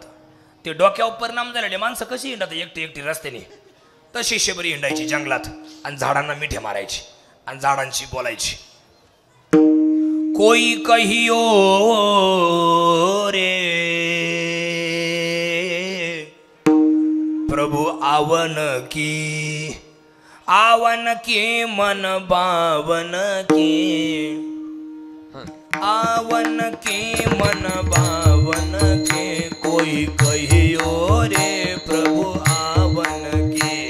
ते डोक्यावर परिणाम झालेले माणसं कशी हिंडत एकटी रस्त्याने तशी शबरी हिंडायची जंगलात आणि झाडांना मिठे मारायची आणि झाडांशी बोलायची कोई कहियो रे प्रभु आवन की मन बावन की आवन की मन बावन के कोई कहियो रे प्रभु आवन के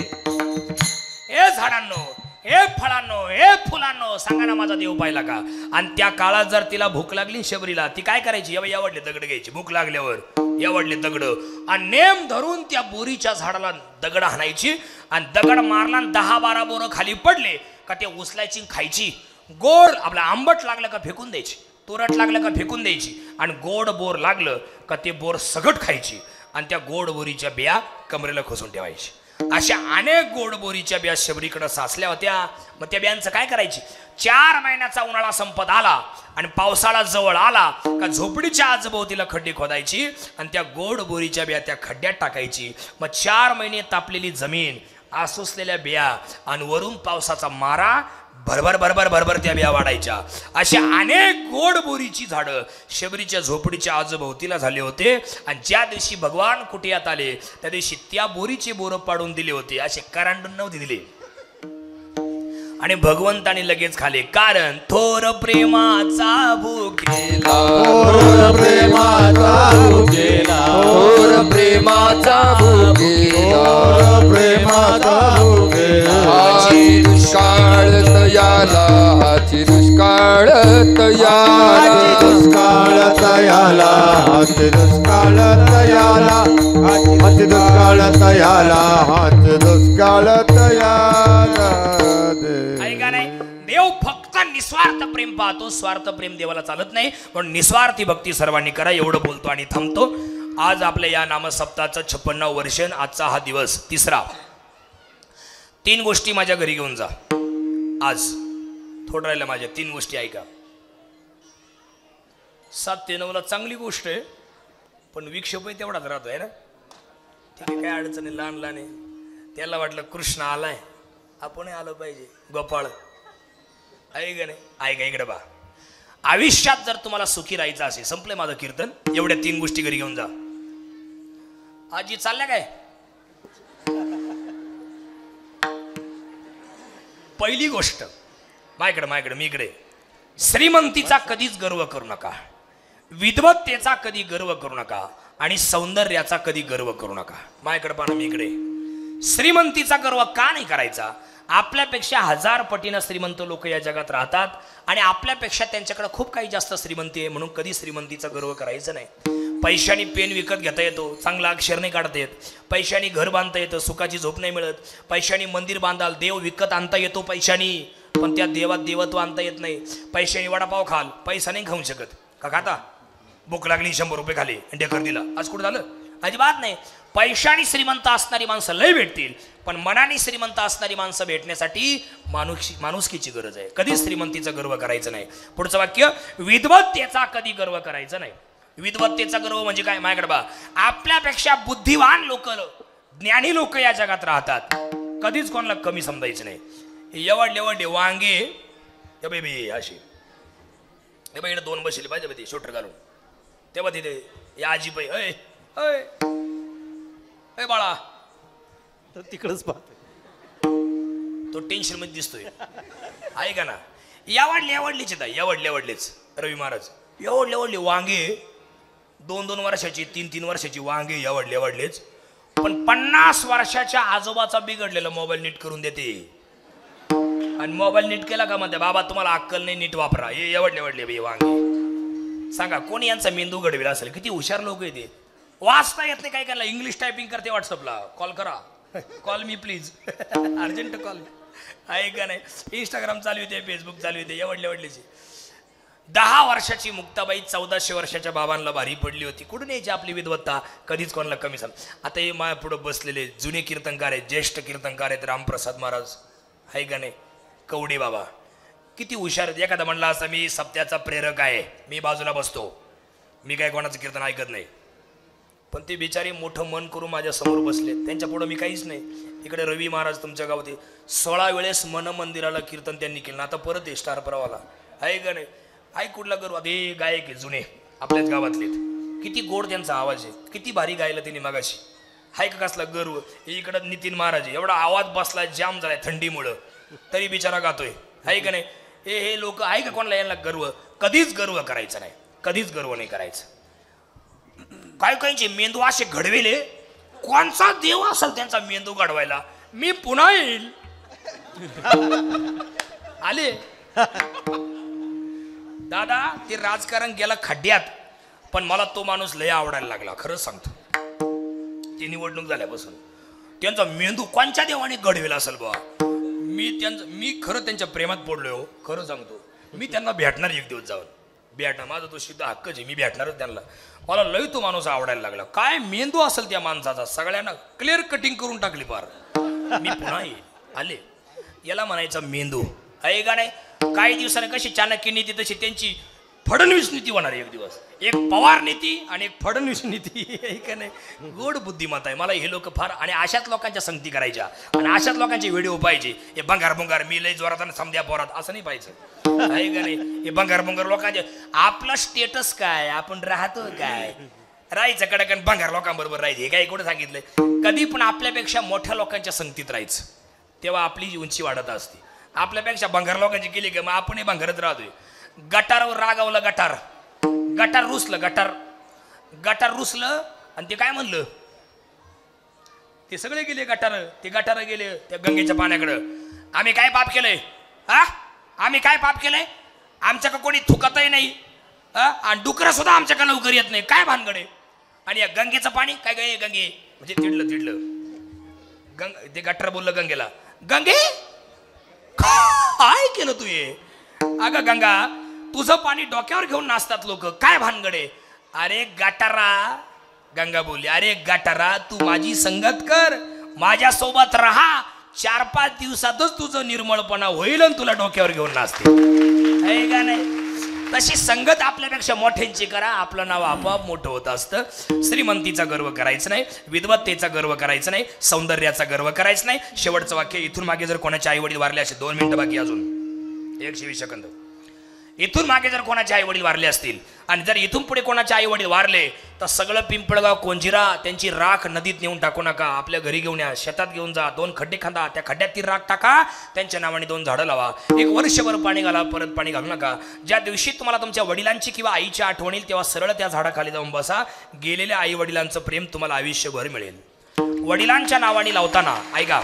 हे झाडांनो हे फळांनो हे फुलांनो सांगा ना माझा देव पाहिला का आणि त्या काळात जर तिला भूक लागली शबरीला ती काय करायची एवढले दगड घ्यायची भूक लागल्यावर एवढले दगड आणि नेम धरून त्या बोरीच्या झाडाला दगड हाणायची आणि दगड मारला 10-12 बोरं खाली पडले का ते उचलायची खायची गोड आपला आंबट लागलं का फेकून द्यायची तुरट लागलं का फेकून द्यायची आणि गोड बोर लागलं का ते बोर सगट खायची आणि त्या गोड बोरीच्या बिया कमरेला खोसून ठेवायची अशा अनेक गोड बोरीच्या बिया शबरीकडे साचल्या होत्या मग त्या बियांचं काय करायची 4 महिन्याचा उन्हाळा संपत आला आणि पावसाळा जवळ आला का झोपडीच्या आजभोवतीला खड्डे खोदायची आणि त्या गोड बोरीच्या बिया त्या खड्ड्यात टाकायची मग 4 महिने तापलेली जमीन आसुसलेल्या बिया आणि वरून पावसाचा मारा भरभर त्या बिया वाढायच्या अशा अनेक गोड बोरीची झाडं शबरीच्या झोपडीच्या आजूभोवतीला झाले होते आणि ज्या दिवशी भगवान कुटियात आले त्या दिवशी त्या बोरीचे बोरं पाडून दिले होते असे करांडून नव्हते दिले आणि भगवंताने लगेच खाले कारण थोर प्रेमाचा भुकेला थोर प्रेमाचा भुकेला थोर प्रेमाचा भुकेला प्रेमाचा भुकेला हाची दुष्काळ तयाला हाची दुष्काळ तयाला दुष्काळ तयाला हात दुष्काळ तयाला हात दुष्काळ तयाला हात दुष्काळ तयाला ऐका नाही देव फक्त निस्वार्थ प्रेम पाहतो स्वार्थ प्रेम देवाला चालत नाही पण निस्वार्थी भक्ती सर्वांनी करा एवढं बोलतो आणि थांबतो आज आपल्या या नामसप्ताहाचं 56 वर्ष आजचा हा दिवस 3रा 3 गोष्टी माझ्या घरी घेऊन जा आज थोडं राहिलं माझ्या 3 गोष्टी ऐका. 7 ते 9ला चांगली गोष्ट आहे, पण विक्षेपही तेवढाच राहतो आहे ना. तिथे काय अडचण आहे, लहान लहान आहे. त्याला वाटलं कृष्ण आलाय, आपणही आलं पाहिजे. गोपाळ आहे का नाही. ऐका इकडे बा, आयुष्यात जर तुम्हाला सुखी राहायचं असेल, संपलंय माझं कीर्तन, एवढ्या 3 गोष्टी घरी घेऊन जा. आजी चालल्या काय. पहिली गोष्ट, माझ्याकडे मी इकडे. श्रीमंतीचा कधीच गर्व करू नका, विद्वत्तेचा कधी गर्व करू नका, आणि सौंदर्याचा कधी गर्व करू नका. माझ्याकडे पाहा, मी इकडे. श्रीमंतीचा गर्व का नाही करायचा. आपल्यापेक्षा 1000 पटीनं श्रीमंत लोक या जगात राहतात, आणि आपल्यापेक्षा त्यांच्याकडे खूप काही जास्त श्रीमंती आहे, म्हणून कधी श्रीमंतीचा गर्व करायचा नाही. पैशाने पेन विकत घेता येतो, चांगला अक्षर नाही काढता येत. पैशाने घर बांधता येतं, सुखाची झोप नाही मिळत. पैशाने मंदिर बांधाल, देव विकत आणता येतो पैशाने, पण त्या देवात देवत्व आणता येत नाही. पैशाने वडापाव खाल, पैसा नाही खाऊ शकत. का खाता, भूक लागली 100 रुपये खाली आणि ढेकर दिला, आज कुठं झालं. अजिबात नाही. पैशाने श्रीमंत असणारी माणसं लय भेटतील, पण मनाने श्रीमंत असणारी माणसं भेटण्यासाठी माणुसकीची गरज आहे. कधीच श्रीमंतीचा गर्व करायचं नाही. पुढचं वाक्य, विद्वत्तेचा कधी गर्व करायचा नाही. विद्वत्तेचा गर्व म्हणजे काय. माझ्याकडे बा, आपल्यापेक्षा बुद्धिवान लोक, ज्ञानी लोक या जगात राहतात, कधीच कोणाला कमी समजायचं नाही. एवढले वांगे हे बेबी अशी, हे बाई 2 बसले पाहिजे ते शोटर घालून, तेव्हा तिथे या आजी बाई, अय अय अय बाळा, तर तिकडच पाहतो. तो टेन्शन मध्ये दिसतोय. ऐका ना, एवढलेच येतात, एवढलेच रवी महाराज, एवढले वांगे, 2-2 वर्षाची 3-3 वर्षाची वांगे, एवढलेच. पण 50 वर्षाच्या आजोबाचा बिघडलेला मोबाईल नीट करून देते, आणि मोबाईल नीट केला का म्हणते, बाबा तुम्हाला अक्कल नाही, नीट वापरा. हे एवढले वांगे. सांगा कोणी यांचा मेंदू घडविला असेल. किती हुशार लोक आहे ते. वाचता येत नाही, काय करायला, इंग्लिश टायपिंग करते, व्हॉट्सअपला कॉल करा, call me please, urgent call. आहे का नाही. इंस्टाग्राम चालू होते, फेसबुक चालू होते, एवढलेची. 10 वर्षाची मुक्ताबाई 1400 वर्षाच्या बाबांना भारी पडली होती. कुठून यायची आपली विद्वत्ता, कधीच कोणाला कमी सांग. आता हे माझ्या पुढे बसलेले जुने कीर्तनकार आहेत, ज्येष्ठ कीर्तनकार आहेत, रामप्रसाद महाराज आहे का नाही, कवडे बाबा, किती हुशार आहेत. एखादा म्हणला असं मी सत्याचा प्रेरक आहे, मी बाजूला बसतो, मी काय कोणाचं कीर्तन ऐकत नाही, पण ते बिचारी मोठं मन करून माझ्या समोर बसले, त्यांच्या पुढं मी काहीच नाही. इकडे रवी महाराज तुमच्या गावात 16 वेळेस मन मंदिराला कीर्तन त्यांनी केलं. आता परत आहे स्टार प्रवाला, आहे का नाही. आई कुठला गर्व. हे गायक आहे जुने आपल्याच गावातले, किती गोड त्यांचा आवाज आहे, किती भारी गायला त्यांनी मागाशी. हाय का कसला गर्व. इकडं नितीन महाराज, एवढा आवाज बसला, जाम झालाय थंडीमुळं, तरी बिचारा गातोय, आहे का नाही. हे लोक आहे का कोणाला यांना गर्व. कधीच गर्व करायचा नाही, कधीच गर्व नाही करायचं. काय काहींचे मेंदू असे घडवेले, कोणचा देव असेल त्यांचा मेंदू घडवायला. मी पुन्हा येईल. आले दादा, ते राजकारण गेला खड्ड्यात, पण मला तो माणूस लय आवडायला लागला, खरंच सांगतो. ती निवडणूक झाल्यापासून त्यांचा मेंदू कोणच्या देवाने घडवेला असेल बा. मी खरं त्यांच्या प्रेमात पडलोय हो, खरं सांगतो. मी त्यांना भेटणार एक दिवस जाऊन, भेटणार, माझा तो सिद्ध हक्कच आहे, मी भेटणारच त्यांना. मला लय तो माणूस आवडायला लागला. काय मेंदू असेल त्या माणसाचा, सगळ्यांना क्लिअर कटिंग करून टाकली पार. मी पुन्हा येईल. आले, याला म्हणायचा मेंदू, आहे का नाही. काही दिवसाने कशी चाणक्य नीती, तशी त्यांची फडणवीस नीती होणार एक दिवस. एक पवार नीती आणि एक फडणवीस नीती, आहे का नाही. गोड बुद्धिमत्ता आहे. मला हे लोक फार, आणि अशाच लोकांच्या संगती करायच्या, आणि अशाच लोकांचे व्हिडिओ पाहिजे. हे भंगार मी लय जोरात आणि समध्या पोरात, असं नाही पाहिजे, आहे का नाही. हे भंगार लोकांचे, आपलं स्टेटस काय, आपण राहतो काय, राहायचं कडकन भंगार लोकांबरोबर राहायचं. हे काय कुठं सांगितलंय. कधी पण आपल्यापेक्षा मोठ्या लोकांच्या संगतीत राहायचं, तेव्हा आपली उंची वाढत असते. आपल्यापेक्षा भंगार लोकांची केली का मग आपणही भंगारच राहतोय. गटारावर रागावलं, गटार रुसलं आणि ते काय म्हणलं, ते सगळे गेले गटार गेले त्या गंगेच्या पाण्याकडं. आम्ही काय पाप केलंय, आम्ही काय पाप केलंय, आमच्याकडे कोणी थुकतही नाही, आणि डुकरं सुद्धा आमच्याकडे लवकर येत नाही, काय भानगडे. आणि या गंगेचं पाणी काय गे गंगे, म्हणजे तिडलं ते गटार बोललं गंगेला, गंगे काय केलं तू हे. अगं गंगा, तुझं पाणी डोक्यावर घेऊन नाचतात लोक, काय भानगडे. अरे गटारा, गंगा बोलली, अरे गटारा तू माझी संगत कर, माझ्या सोबत राहा, 4-5 दिवसातच तुझं निर्मळपणा होईल आणि तुला डोक्यावर घेऊन नाचते आहे का नाही. तशी संगत आपल्यापेक्षा मोठ्यांची करा, आपलं नाव आपोआप मोठं होत असतं. श्रीमंतीचा गर्व करायचं नाही, विद्वत्तेचा गर्व करायचं नाही, सौंदर्याचा गर्व करायचं नाही. शेवटचं वाक्य, इथून मागे जर कोणाचे आई वडील वारले असे 2 मिनिटं बाकी अजून 120 सेकंद. इथून मागे जर कोणाचे आई वडील वारले असतील आणि जर इथून पुढे कोणाचे आई वडील वारले तर सगळं पिंपळगाव कोंजिरा त्यांची राख नदीत नेऊन टाकू नका, आपल्या घरी घेऊन या, शेतात घेऊन जा, 2 खड्डे खांदा, त्या खड्ड्यात ती राख टाका, त्यांच्या नावाने 2 झाडं लावा, 1 वर्षभर पाणी घाला, परत पाणी घालू नका. ज्या दिवशी तुम्हाला तुमच्या वडिलांची किंवा आईची आठवण येईल तेव्हा सरळ त्या झाडाखाली जाऊन बसा. गेलेल्या आई वडिलांचं प्रेम तुम्हाला आयुष्यभर मिळेल. वडिलांच्या नावाने लावताना ऐका,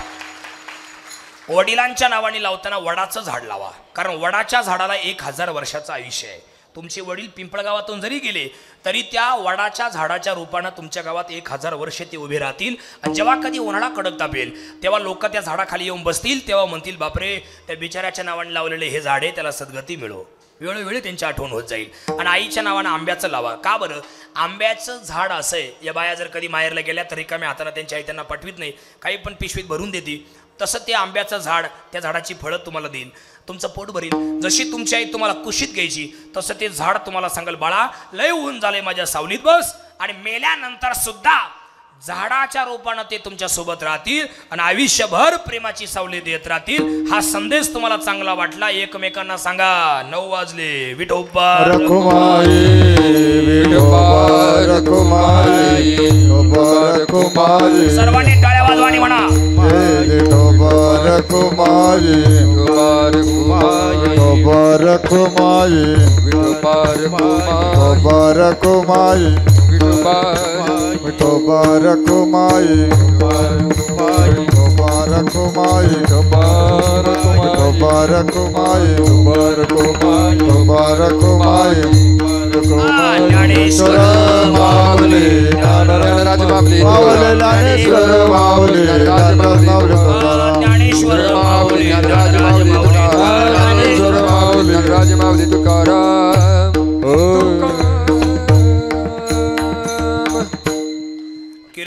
वडिलांच्या नावाने लावताना वडाचं झाड लावा, कारण वडाच्या झाडाला 1000 वर्षाचं आयुष्य आहे. तुमचे वडील पिंपळगावातून जरी गेले तरी त्या वडाच्या झाडाच्या रूपानं तुमच्या गावात 1000 वर्ष ते उभे राहतील. आणि जेव्हा कधी उन्हाळा कडक तापेल तेव्हा लोक त्या झाडाखाली येऊन बसतील, तेव्हा म्हणतील बापरे त्या बिचाऱ्याच्या नावाने लावलेले हे झाड आहे, त्याला सद्गती मिळो. वेळोवेळी त्यांची आठवण होत जाईल. आणि आईच्या नावानं आंब्याचं लावा. का बरं? आंब्याचं झाड असं आहे, या बाया जर कधी माहेरला गेल्या तर रिकाम्या हाताने त्यांची आई त्यांना पाठवित नाही, काही पण पिशवीत भरून देते. तसं ते आंब्याचं झाड त्या झाडाची फळं तुम्हाला देईल, तुमचं पोट भरील. जशी तुमची आई तुम्हाला कुशीत घ्यायची तसं ते झाड तुम्हाला सांगेल बाळा लय ऊन झाले माझ्या सावलीत बस. आणि मेल्यानंतर सुद्धा झाडाच्या रूपानं ते तुमच्या सोबत राहतील आणि आयुष्यभर प्रेमाची सावली देत राहतील. हा संदेश तुम्हाला चांगला वाटला एकमेकांना सांगा. 9 वाजले. विठोबा रखुमाई विठोबा रखुमाई विठोबा रखुमाई. सर्वांनी टाळ्या वाजवानी म्हणा. विठोबा रखुमाई विठोबा रखुमाई विठोबा रखुमाई विठोबा रखुमाई विठोबा रखुमाई विठोबा रखुमाई विठोबा रखुमाई विठोबा रखुमाई ज्ञानेश्वर माऊली राज बाबली माऊली ज्ञानेश्वर माऊली